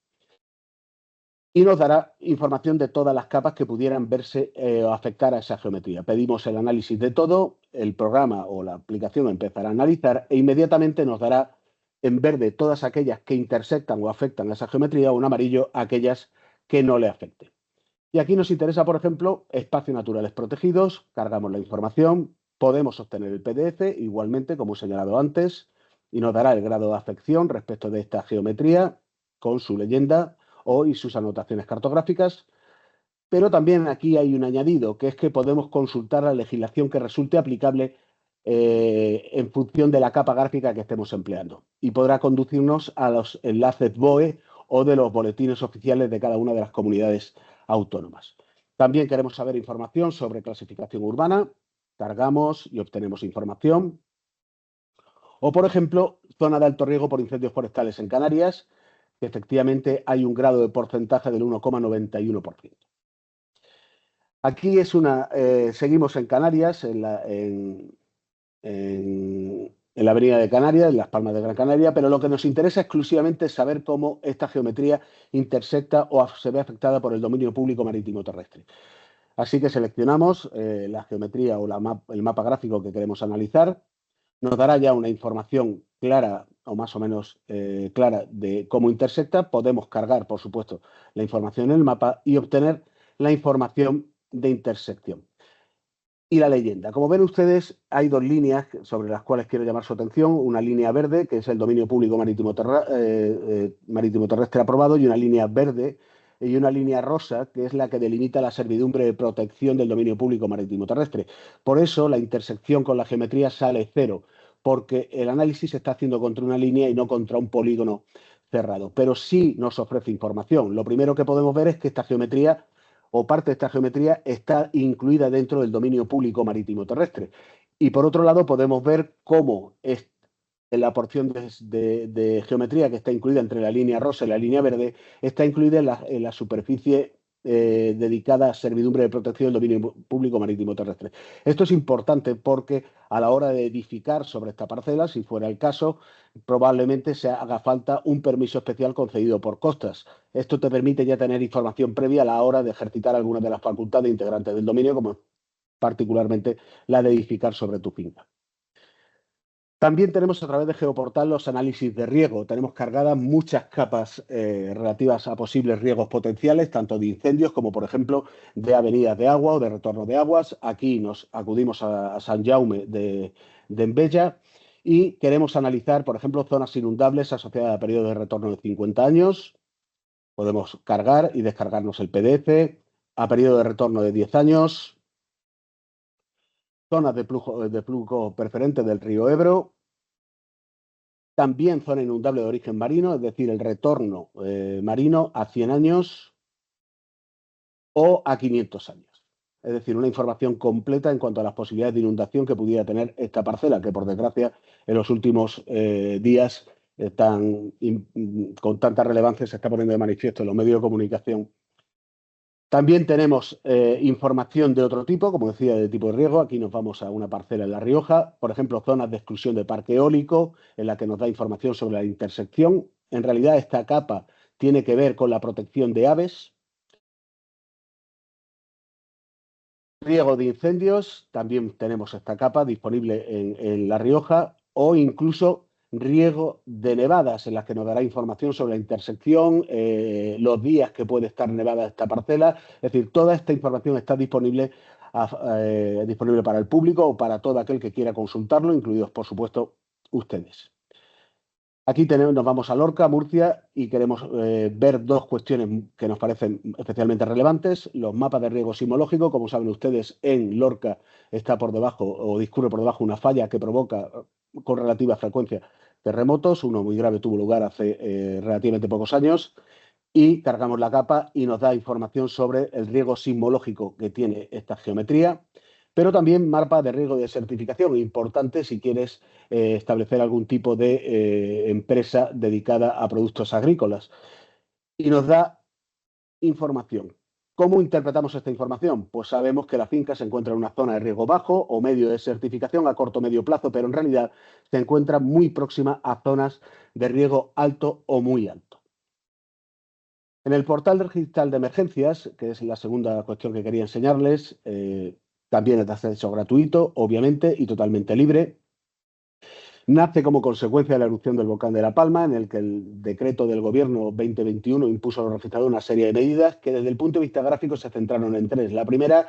S7: Y nos dará información de todas las capas que pudieran verse o afectar a esa geometría. Pedimos el análisis de todo, el programa o la aplicación empezará a analizar e inmediatamente nos dará en verde todas aquellas que intersectan o afectan a esa geometría o en amarillo aquellas que no le afecten. Y aquí nos interesa, por ejemplo, espacios naturales protegidos, cargamos la información. Podemos obtener el PDF, igualmente, como he señalado antes, y nos dará el grado de afección respecto de esta geometría con su leyenda y sus anotaciones cartográficas. Pero también aquí hay un añadido, que es que podemos consultar la legislación que resulte aplicable en función de la capa gráfica que estemos empleando, y podrá conducirnos a los enlaces BOE o de los boletines oficiales de cada una de las comunidades autónomas. También queremos saber información sobre clasificación urbana, cargamos y obtenemos información. O, por ejemplo, zona de alto riesgo por incendios forestales en Canarias, que efectivamente hay un grado de porcentaje del 1,91%. Aquí seguimos en Canarias, en la avenida de Canarias, en Las Palmas de Gran Canaria, pero lo que nos interesa exclusivamente es saber cómo esta geometría intersecta o se ve afectada por el dominio público marítimo terrestre. Así que seleccionamos la geometría o el mapa gráfico que queremos analizar. Nos dará ya una información clara o más o menos clara de cómo intersecta. Podemos cargar, por supuesto, la información en el mapa y obtener la información de intersección. Y la leyenda. Como ven ustedes, hay dos líneas sobre las cuales quiero llamar su atención. Una línea verde, que es el dominio público marítimo terrestre aprobado, y una línea verde y una línea rosa, que es la que delimita la servidumbre de protección del dominio público marítimo terrestre. Por eso la intersección con la geometría sale 0, porque el análisis se está haciendo contra una línea y no contra un polígono cerrado. Pero sí nos ofrece información. Lo primero que podemos ver es que esta geometría o parte de esta geometría está incluida dentro del dominio público marítimo terrestre. Y por otro lado podemos ver cómo es la porción de geometría que está incluida entre la línea rosa y la línea verde, está incluida en la superficie dedicada a servidumbre de protección del dominio público marítimo terrestre. Esto es importante porque a la hora de edificar sobre esta parcela, si fuera el caso, probablemente se haga falta un permiso especial concedido por Costas. Esto te permite ya tener información previa a la hora de ejercitar algunas de las facultades integrantes del dominio, como particularmente la de edificar sobre tu finca. También tenemos a través de Geoportal los análisis de riego. Tenemos cargadas muchas capas relativas a posibles riegos potenciales, tanto de incendios como, por ejemplo, de avenidas de agua o de retorno de aguas. Aquí nos acudimos a San Jaume de Enveja y queremos analizar, por ejemplo, zonas inundables asociadas a periodos de retorno de 50 años. Podemos cargar y descargarnos el PDF, a periodo de retorno de 10 años, zonas de flujo preferente del río Ebro, también zona inundable de origen marino, es decir, el retorno marino a 100 años o a 500 años. Es decir, una información completa en cuanto a las posibilidades de inundación que pudiera tener esta parcela, que por desgracia en los últimos días con tanta relevancia se está poniendo de manifiesto en los medios de comunicación. También tenemos información de otro tipo, como decía, de tipo de riego. Aquí nos vamos a una parcela en La Rioja, por ejemplo, zonas de exclusión de parque eólico, en la que nos da información sobre la intersección. En realidad, esta capa tiene que ver con la protección de aves. Riego de incendios, también tenemos esta capa disponible en La Rioja, o incluso riego de nevadas, en las que nos dará información sobre la intersección, los días que puede estar nevada esta parcela. Es decir, toda esta información está disponible para el público o para todo aquel que quiera consultarlo, incluidos, por supuesto, ustedes. Aquí nos vamos a Lorca, Murcia, y queremos ver dos cuestiones que nos parecen especialmente relevantes. Los mapas de riego sismológico. Como saben ustedes, en Lorca está por debajo o discurre por debajo una falla que provoca con relativa frecuencia terremotos. Uno muy grave tuvo lugar hace relativamente pocos años. Y cargamos la capa y nos da información sobre el riego sismológico que tiene esta geometría, pero también mapa de riego de certificación, importante si quieres establecer algún tipo de empresa dedicada a productos agrícolas. Y nos da información. ¿Cómo interpretamos esta información? Pues sabemos que la finca se encuentra en una zona de riego bajo o medio de certificación a corto o medio plazo, pero en realidad se encuentra muy próxima a zonas de riego alto o muy alto. En el portal registral de emergencias, que es la segunda cuestión que quería enseñarles, también es de acceso gratuito, obviamente, y totalmente libre. Nace como consecuencia de la erupción del volcán de La Palma, en el que el decreto del gobierno 2021 impuso a los registradores una serie de medidas que desde el punto de vista gráfico se centraron en tres. La primera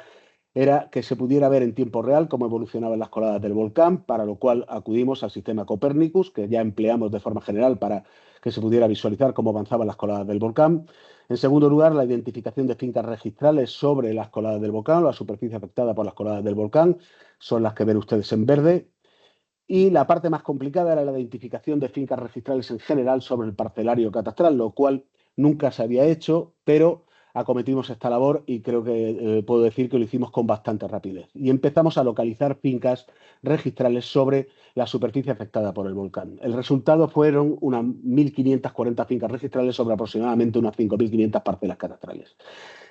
S7: era que se pudiera ver en tiempo real cómo evolucionaban las coladas del volcán, para lo cual acudimos al sistema Copernicus, que ya empleamos de forma general para que se pudiera visualizar cómo avanzaban las coladas del volcán. En segundo lugar, la identificación de fincas registrales sobre las coladas del volcán, la superficie afectada por las coladas del volcán, son las que ven ustedes en verde. Y la parte más complicada era la identificación de fincas registrales en general sobre el parcelario catastral, lo cual nunca se había hecho, pero acometimos esta labor y creo que puedo decir que lo hicimos con bastante rapidez. Y empezamos a localizar fincas registrales sobre la superficie afectada por el volcán. El resultado fueron unas 1.540 fincas registrales sobre aproximadamente unas 5.500 parcelas catastrales.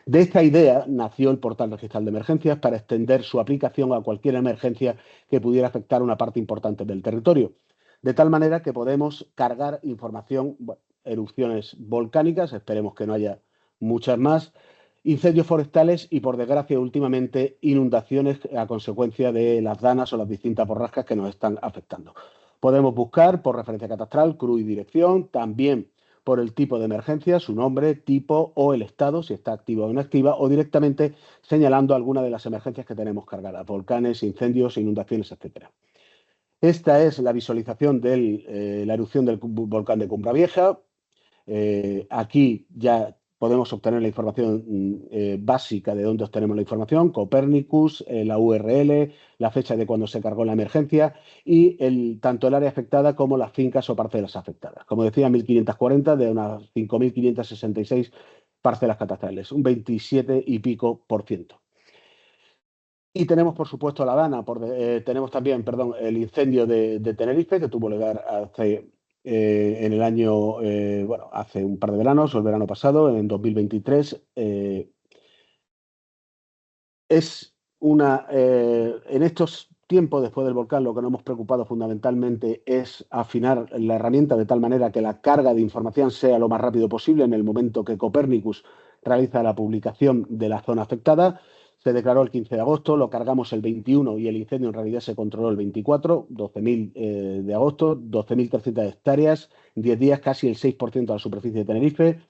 S7: De esta idea nació el portal registral de emergencias para extender su aplicación a cualquier emergencia que pudiera afectar una parte importante del territorio. De tal manera que podemos cargar información, erupciones volcánicas, esperemos que no haya muchas más, incendios forestales y, por desgracia, últimamente inundaciones a consecuencia de las danas o las distintas borrascas que nos están afectando. Podemos buscar por referencia catastral, CRU y dirección, también por el tipo de emergencia, su nombre, tipo o el estado, si está activa o inactiva, o directamente señalando alguna de las emergencias que tenemos cargadas, volcanes, incendios, inundaciones, etc. Esta es la visualización de la erupción del volcán de Cumbra Vieja. Aquí ya podemos obtener la información básica de dónde obtenemos la información, Copernicus, la URL, la fecha de cuando se cargó la emergencia y tanto el área afectada como las fincas o parcelas afectadas. Como decía, 1.540 de unas 5.566 parcelas catastrales, un 27 y pico %. Y tenemos, por supuesto, la dana, tenemos también, perdón, el incendio de Tenerife, que tuvo lugar en el año, hace un par de veranos, o el verano pasado, en 2023. En estos tiempos, después del volcán, lo que nos hemos preocupado fundamentalmente es afinar la herramienta de tal manera que la carga de información sea lo más rápido posible en el momento que Copernicus realiza la publicación de la zona afectada. Se declaró el 15 de agosto, lo cargamos el 21 y el incendio en realidad se controló el 24, 12.000 de agosto, 12.300 hectáreas, 10 días, casi el 6% de la superficie de Tenerife,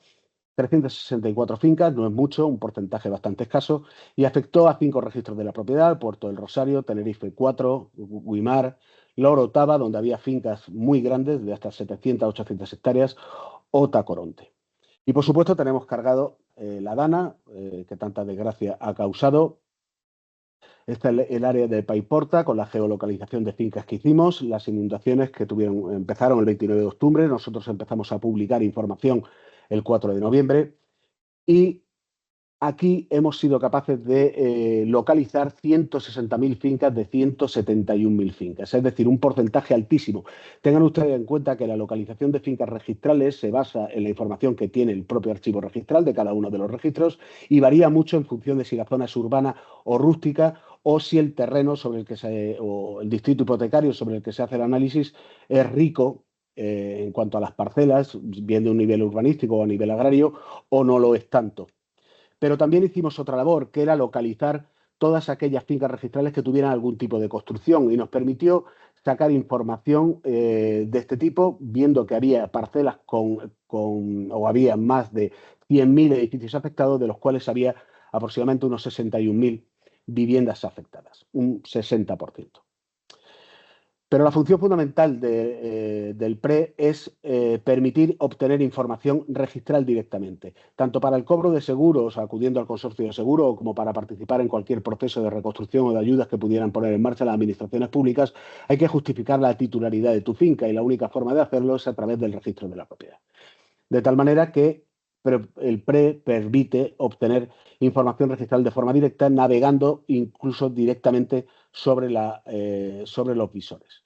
S7: 364 fincas, no es mucho, un porcentaje bastante escaso, y afectó a 5 registros de la propiedad, Puerto del Rosario, Tenerife 4, Guimar, La Orotava, donde había fincas muy grandes de hasta 700 800 hectáreas, o Tacoronte. Y por supuesto tenemos cargado la dana, que tanta desgracia ha causado. Esta es el área de Paiporta, con la geolocalización de fincas que hicimos, las inundaciones que empezaron el 29 de octubre, nosotros empezamos a publicar información el 4 de noviembre, y aquí hemos sido capaces de localizar 160.000 fincas de 171.000 fincas, es decir, un porcentaje altísimo. Tengan ustedes en cuenta que la localización de fincas registrales se basa en la información que tiene el propio archivo registral de cada uno de los registros y varía mucho en función de si la zona es urbana o rústica o si el terreno o el distrito hipotecario sobre el que se hace el análisis es rico en cuanto a las parcelas, bien de un nivel urbanístico o a nivel agrario, o no lo es tanto. Pero también hicimos otra labor, que era localizar todas aquellas fincas registrales que tuvieran algún tipo de construcción y nos permitió sacar información de este tipo, viendo que había parcelas o había más de 100.000 edificios afectados, de los cuales había aproximadamente unos 61.000 viviendas afectadas, un 60%. Pero la función fundamental del PRE es permitir obtener información registral directamente, tanto para el cobro de seguros, acudiendo al consorcio de seguro, como para participar en cualquier proceso de reconstrucción o de ayudas que pudieran poner en marcha las administraciones públicas. Hay que justificar la titularidad de tu finca y la única forma de hacerlo es a través del registro de la propiedad. De tal manera que el PRE permite obtener información registral de forma directa, navegando incluso directamente sobre los visores.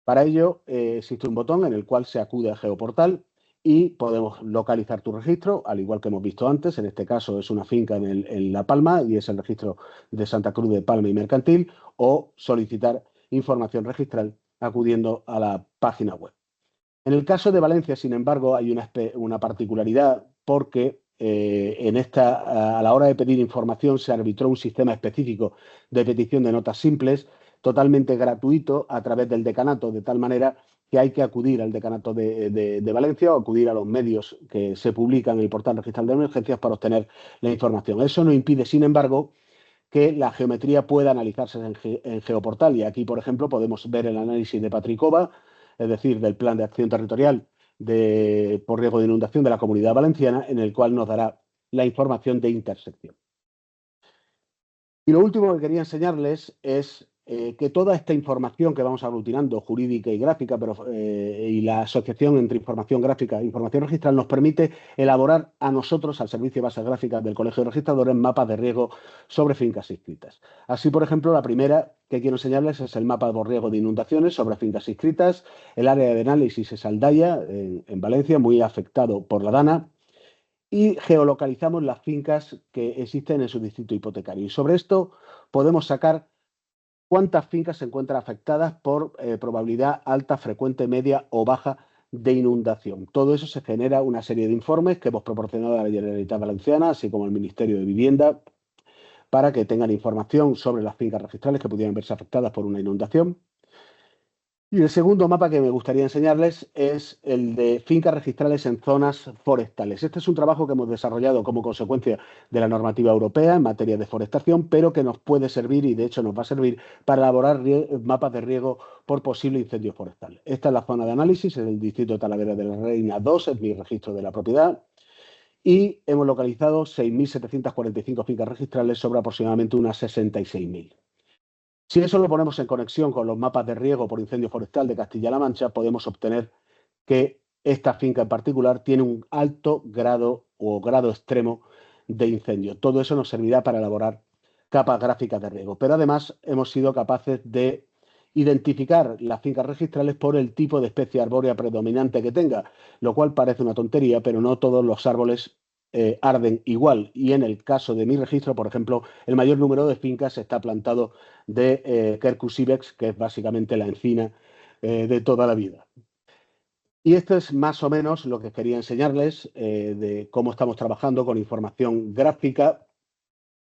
S7: Para ello existe un botón en el cual se acude a Geoportal y podemos localizar tu registro, al igual que hemos visto antes. En este caso es una finca en La Palma y es el registro de Santa Cruz de Palma y Mercantil, o solicitar información registral acudiendo a la página web. En el caso de Valencia, sin embargo, hay una particularidad porque a la hora de pedir información se arbitró un sistema específico de petición de notas simples, totalmente gratuito a través del decanato, de tal manera que hay que acudir al decanato de Valencia o acudir a los medios que se publican en el portal registral de emergencias para obtener la información. Eso no impide, sin embargo, que la geometría pueda analizarse en Geoportal. Y aquí, por ejemplo, podemos ver el análisis de Patricova, es decir, del Plan de Acción Territorial por riesgo de inundación de la Comunidad Valenciana, en el cual nos dará la información de intersección. Y lo último que quería enseñarles es que toda esta información que vamos aglutinando, jurídica y gráfica, y la asociación entre información gráfica e información registral, nos permite elaborar a nosotros, al Servicio de Bases Gráficas del Colegio de Registradores, mapas de riesgo sobre fincas inscritas. Así, por ejemplo, la primera que quiero enseñarles es el mapa de riesgo de inundaciones sobre fincas inscritas. El área de análisis es Aldaya, en Valencia, muy afectado por la DANA, y geolocalizamos las fincas que existen en su distrito hipotecario. Y sobre esto podemos sacar cuántas fincas se encuentran afectadas por probabilidad alta, frecuente, media o baja de inundación. Todo eso se genera una serie de informes que hemos proporcionado a la Generalitat Valenciana, así como al Ministerio de Vivienda, para que tengan información sobre las fincas registrales que pudieran verse afectadas por una inundación. Y el segundo mapa que me gustaría enseñarles es el de fincas registrales en zonas forestales. Este es un trabajo que hemos desarrollado como consecuencia de la normativa europea en materia de forestación, pero que nos puede servir, y de hecho nos va a servir, para elaborar mapas de riesgo por posible incendio forestal. Esta es la zona de análisis, en el distrito de Talavera de la Reina 2, es mi registro de la propiedad, y hemos localizado 6.745 fincas registrales sobre aproximadamente unas 66.000. Si eso lo ponemos en conexión con los mapas de riesgo por incendio forestal de Castilla-La Mancha, podemos obtener que esta finca en particular tiene un alto grado o grado extremo de incendio. Todo eso nos servirá para elaborar capas gráficas de riesgo. Pero además hemos sido capaces de identificar las fincas registrales por el tipo de especie arbórea predominante que tenga, lo cual parece una tontería, pero no todos los árboles arden igual. Y en el caso de mi registro, por ejemplo, el mayor número de fincas está plantado de Quercus ibex, que es básicamente la encina de toda la vida. Y esto es más o menos lo que quería enseñarles de cómo estamos trabajando con información gráfica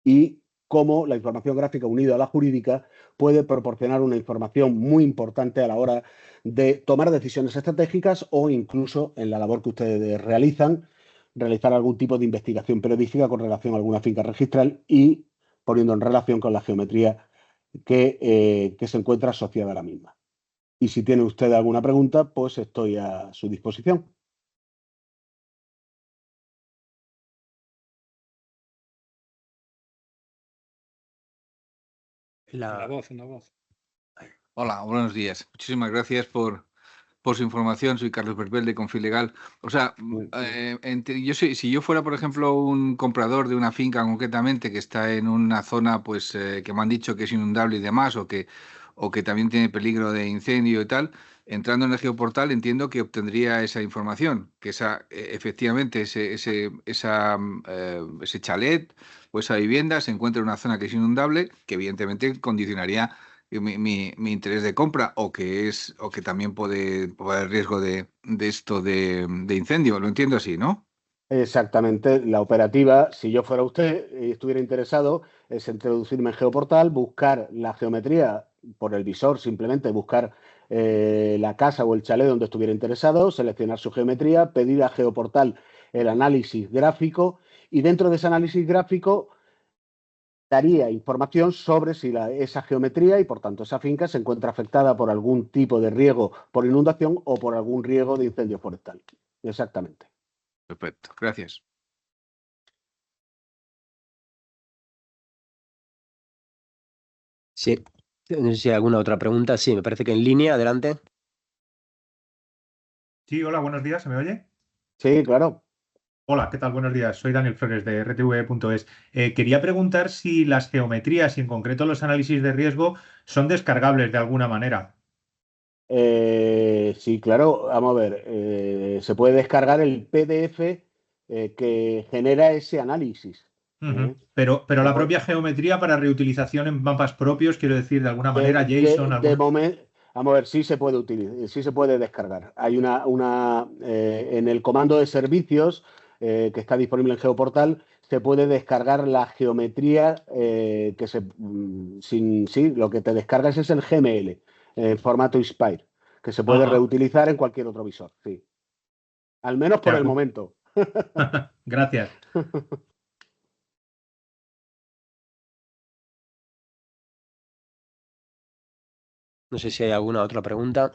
S7: y cómo la información gráfica unida a la jurídica puede proporcionar una información muy importante a la hora de tomar decisiones estratégicas o incluso en la labor que ustedes realizar algún tipo de investigación periodística con relación a alguna finca registral y poniendo en relación con la geometría que se encuentra asociada a la misma. Y si tiene usted alguna pregunta, pues estoy a su disposición.
S1: Una voz.
S8: Hola, buenos días. Muchísimas gracias por su información. Soy Carlos Berbel de Confilegal. O sea, si yo fuera, por ejemplo, un comprador de una finca concretamente que está en una zona, pues, que me han dicho que es inundable y demás, o que también tiene peligro de incendio y tal, entrando en el geoportal entiendo que obtendría esa información, que efectivamente ese chalet o esa vivienda se encuentra en una zona que es inundable, que evidentemente condicionaría mi interés de compra, o que también puede haber riesgo de incendio. Lo entiendo así, ¿no?
S7: Exactamente. La operativa, si yo fuera usted y estuviera interesado, es introducirme en Geoportal, buscar la geometría por el visor, simplemente buscar la casa o el chalet donde estuviera interesado, seleccionar su geometría, pedir a Geoportal el análisis gráfico y dentro de ese análisis gráfico daría información sobre si esa geometría y por tanto esa finca se encuentra afectada por algún tipo de riesgo por inundación o por algún riesgo de incendio forestal. Exactamente.
S8: Perfecto, gracias.
S2: Sí, no sé si hay alguna otra pregunta. Sí, me parece que en línea, adelante.
S9: Sí, hola, buenos días, ¿se me oye?
S7: Sí, claro.
S9: Hola, ¿qué tal? Buenos días, soy Daniel Flores de rtv.es. Quería preguntar si las geometrías y en concreto los análisis de riesgo son descargables de alguna manera.
S7: Sí, claro. Vamos a ver. Se puede descargar el PDF que genera ese análisis.
S9: Ujú. Pero la propia geometría para reutilización en mapas propios, quiero decir, de alguna manera, JSON,
S7: De momento, vamos a ver, sí se puede utilizar, sí se puede descargar. Hay en el comando de servicios que está disponible en Geoportal, se puede descargar la geometría sí, lo que te descargas es el GML en formato Inspire, que se puede
S9: Ajá,
S7: reutilizar en cualquier otro visor, sí. Al menos
S9: de
S7: por el
S9: acuerdo.
S7: momento.
S9: Gracias.
S2: No sé si hay alguna otra pregunta.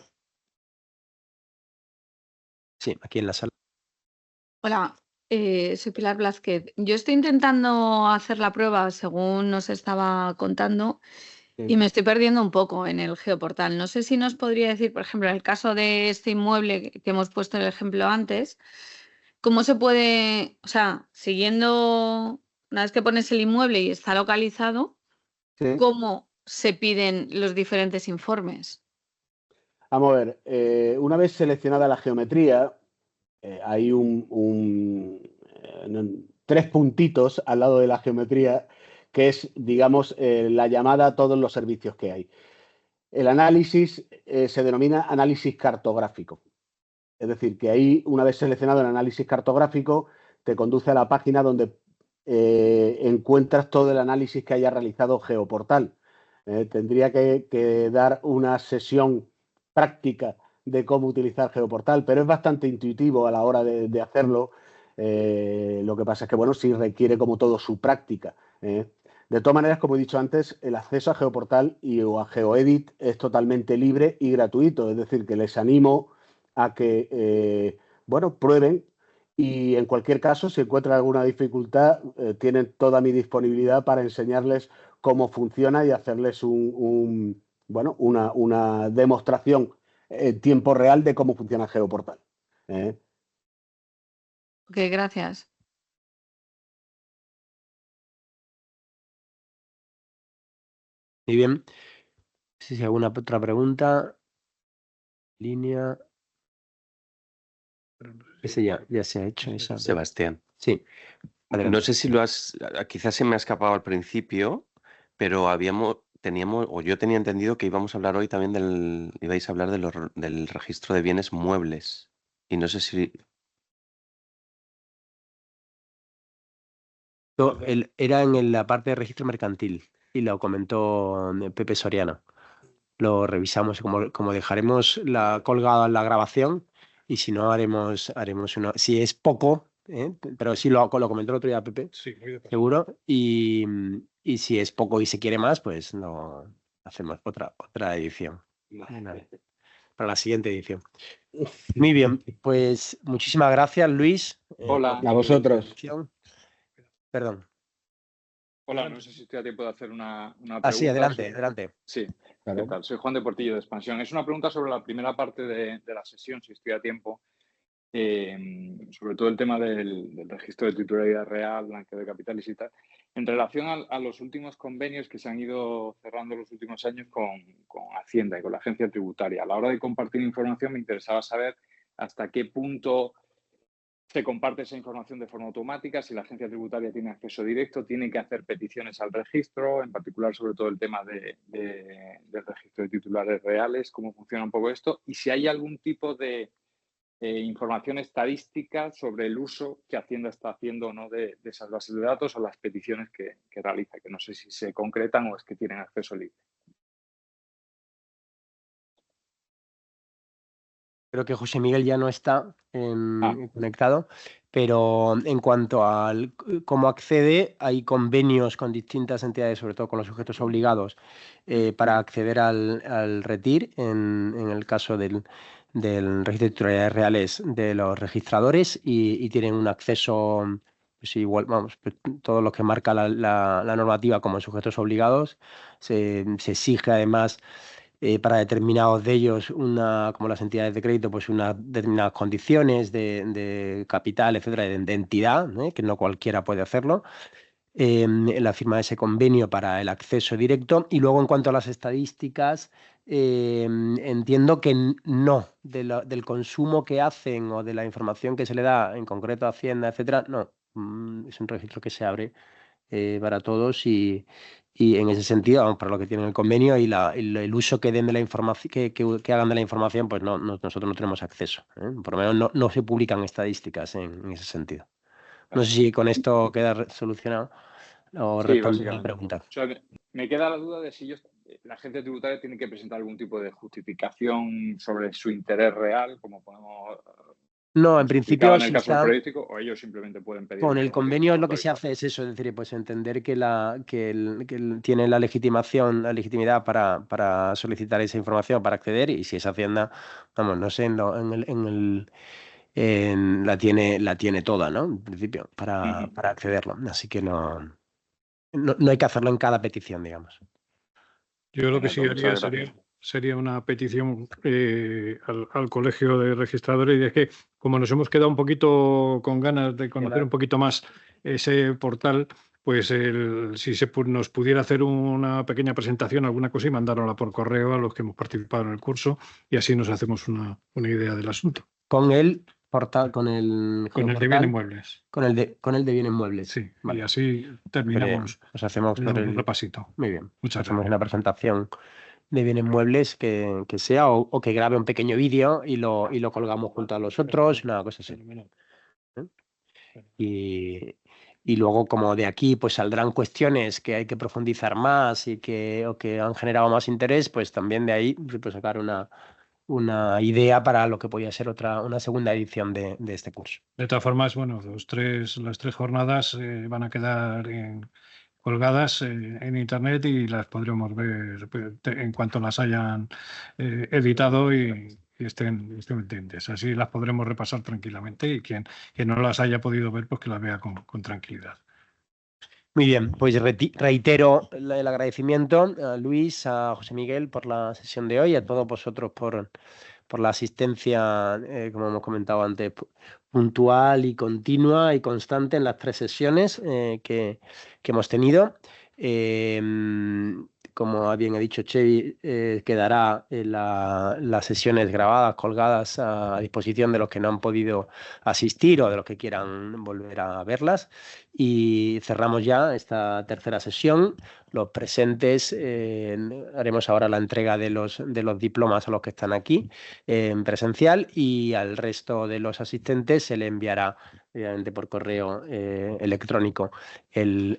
S2: Sí, aquí en la sala.
S10: Hola, soy Pilar Blázquez. Yo estoy intentando hacer la prueba según nos estaba contando y me estoy perdiendo un poco en el geoportal. No sé si nos podría decir, por ejemplo, en el caso de este inmueble que hemos puesto el ejemplo antes, cómo se puede, o sea, siguiendo, una vez que pones el inmueble y está localizado,
S7: Sí.
S10: cómo se piden los diferentes informes.
S7: Vamos a ver, una vez seleccionada la geometría, hay 3 puntitos al lado de la geometría que es, digamos, la llamada a todos los servicios que hay. El análisis se denomina análisis cartográfico. Es decir, que ahí, una vez seleccionado el análisis cartográfico, te conduce a la página donde encuentras todo el análisis que haya realizado Geoportal. Tendría que dar una sesión práctica de cómo utilizar Geoportal, pero es bastante intuitivo a la hora de hacerlo. Lo que pasa es que, bueno, sí requiere como todo su práctica. De todas maneras, como he dicho antes, el acceso a Geoportal o a GeoEdit es totalmente libre y gratuito. Es decir, que les animo a que, bueno, prueben y en cualquier caso, si encuentran alguna dificultad, tienen toda mi disponibilidad para enseñarles cómo funciona y hacerles bueno, una demostración en tiempo real de cómo funciona Geoportal.
S10: Ok, gracias.
S2: Muy bien. No sé si hay alguna otra pregunta. Línea. Ese ya se ha hecho. Esa.
S5: Sebastián,
S2: Sí.
S5: no
S2: Adelante.
S5: sé si lo has, quizás se me ha escapado al principio, pero teníamos, o yo tenía entendido que íbamos a hablar hoy también ibais a hablar del registro de bienes muebles. Y no sé si...
S2: Era en la parte de registro mercantil y lo comentó Pepe Soriano. Lo revisamos, como dejaremos colgado en la grabación y si no haremos una... Si es poco, pero sí lo comentó el otro día Pepe,
S1: Sí, muy de paso.
S2: seguro, y si es poco y se quiere más, pues no hacemos otra edición. Para la siguiente edición. Muy bien, pues muchísimas gracias, Luis.
S3: Hola.
S7: A vosotros.
S2: Perdón.
S3: Hola, no sé si estoy a tiempo de hacer una
S2: Ah, sí,
S3: pregunta.
S2: adelante.
S3: Sí,
S7: Claro.
S3: ¿qué tal? Soy Juan de Portillo de Expansión. Es una pregunta sobre la primera parte de la sesión, si estoy a tiempo, sobre todo el tema del registro de titularidad real, blanqueo de capitales y tal, en relación a los últimos convenios que se han ido cerrando en los últimos años con Hacienda y con la agencia tributaria. A la hora de compartir información me interesaba saber hasta qué punto se comparte esa información de forma automática, si la agencia tributaria tiene acceso directo, tiene que hacer peticiones al registro, en particular sobre todo el tema del registro de titulares reales, cómo funciona un poco esto, y si hay algún tipo de información estadística sobre el uso que Hacienda está haciendo o no de esas bases de datos o las peticiones que realiza, que no sé si se concretan o es que tienen acceso libre.
S2: Creo que José Miguel ya no está conectado, pero en cuanto a cómo accede, hay convenios con distintas entidades, sobre todo con los sujetos obligados, para acceder al RETIR, en el caso del registro de titularidades reales de los registradores, y tienen un acceso, pues igual, vamos, pues todo lo que marca la normativa como sujetos obligados. Se exige además para determinados de ellos, como las entidades de crédito, pues unas determinadas condiciones de capital, etcétera, de entidad, que no cualquiera puede hacerlo. La firma de ese convenio para el acceso directo. Y luego, en cuanto a las estadísticas, entiendo que no, del consumo que hacen o de la información que se le da, en concreto a Hacienda, etcétera, no. Es un registro que se abre para todos y en ese sentido, vamos, para lo que tienen el convenio y el uso que den de la información, que hagan de la información, pues nosotros no tenemos acceso. Por lo menos no se publican estadísticas en ese sentido. No sé si con esto queda solucionado o
S3: Sí,
S2: responde a la
S3: básicamente.
S2: pregunta.
S3: O sea, me queda la duda de si la agencia tributaria tiene que presentar algún tipo de justificación sobre su interés real, como podemos...
S2: No, en principio,
S3: en el
S2: si
S3: caso
S2: está
S3: periodístico, o ellos simplemente pueden pedir
S2: con el
S3: información
S2: convenio, lo que se
S3: autorizada.
S2: hace es eso, es decir, pues entender que tiene la legitimidad para solicitar esa información, para acceder, y si es Hacienda, vamos, no sé, la tiene toda, ¿no? En principio, para accederlo. Así que no hay que hacerlo en cada petición, digamos.
S1: Yo lo que sí
S3: Muchas
S1: haría
S3: gracias.
S1: sería una petición al Colegio de Registradores, y es que como nos hemos quedado un poquito con ganas de conocer un poquito más ese portal, pues si nos pudiera hacer una pequeña presentación, alguna cosa, y mandárnosla por correo a los que hemos participado en el curso, y así nos hacemos una idea del asunto.
S2: Con el portal, con el
S1: Con el de bienes muebles.
S2: Con el de bienes muebles.
S1: Sí,
S2: vale.
S1: Y así terminamos.
S2: Pues hacemos
S1: un repasito.
S2: Muy bien.
S1: Muchas
S2: Hacemos
S1: gracias.
S2: una presentación de bienes muebles que sea, o que grabe un pequeño vídeo y lo colgamos junto a los otros, una cosa así. Y luego, como de aquí pues saldrán cuestiones que hay que profundizar más o que han generado más interés, pues también de ahí se puede sacar una idea para lo que podría ser una segunda edición de este curso.
S1: De todas formas, bueno, las 3 jornadas van a quedar colgadas en internet y las podremos ver en cuanto las hayan editado y estén pendientes. Así las podremos repasar tranquilamente, y quien no las haya podido ver, pues que las vea con tranquilidad.
S2: Muy bien, pues reitero el agradecimiento a Luis, a José Miguel por la sesión de hoy, a todos vosotros por la asistencia, como hemos comentado antes, puntual y continua y constante en las 3 sesiones que hemos tenido. Como bien ha dicho Chevy, quedará las sesiones grabadas, colgadas a disposición de los que no han podido asistir o de los que quieran volver a verlas. Y cerramos ya esta tercera sesión. Los presentes, haremos ahora la entrega de los diplomas a los que están aquí en presencial, y al resto de los asistentes se le enviará obviamente por correo electrónico el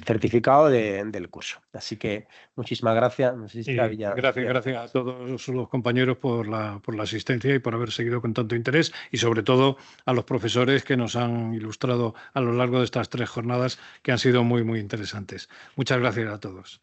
S2: certificado del curso. Así que muchísimas gracias. No sé si
S1: Gracias a todos los compañeros por la asistencia y por haber seguido con tanto interés, y sobre todo a los profesores que nos han ilustrado a lo largo de estas 3 jornadas, que han sido muy, muy interesantes. Muchas gracias a todos.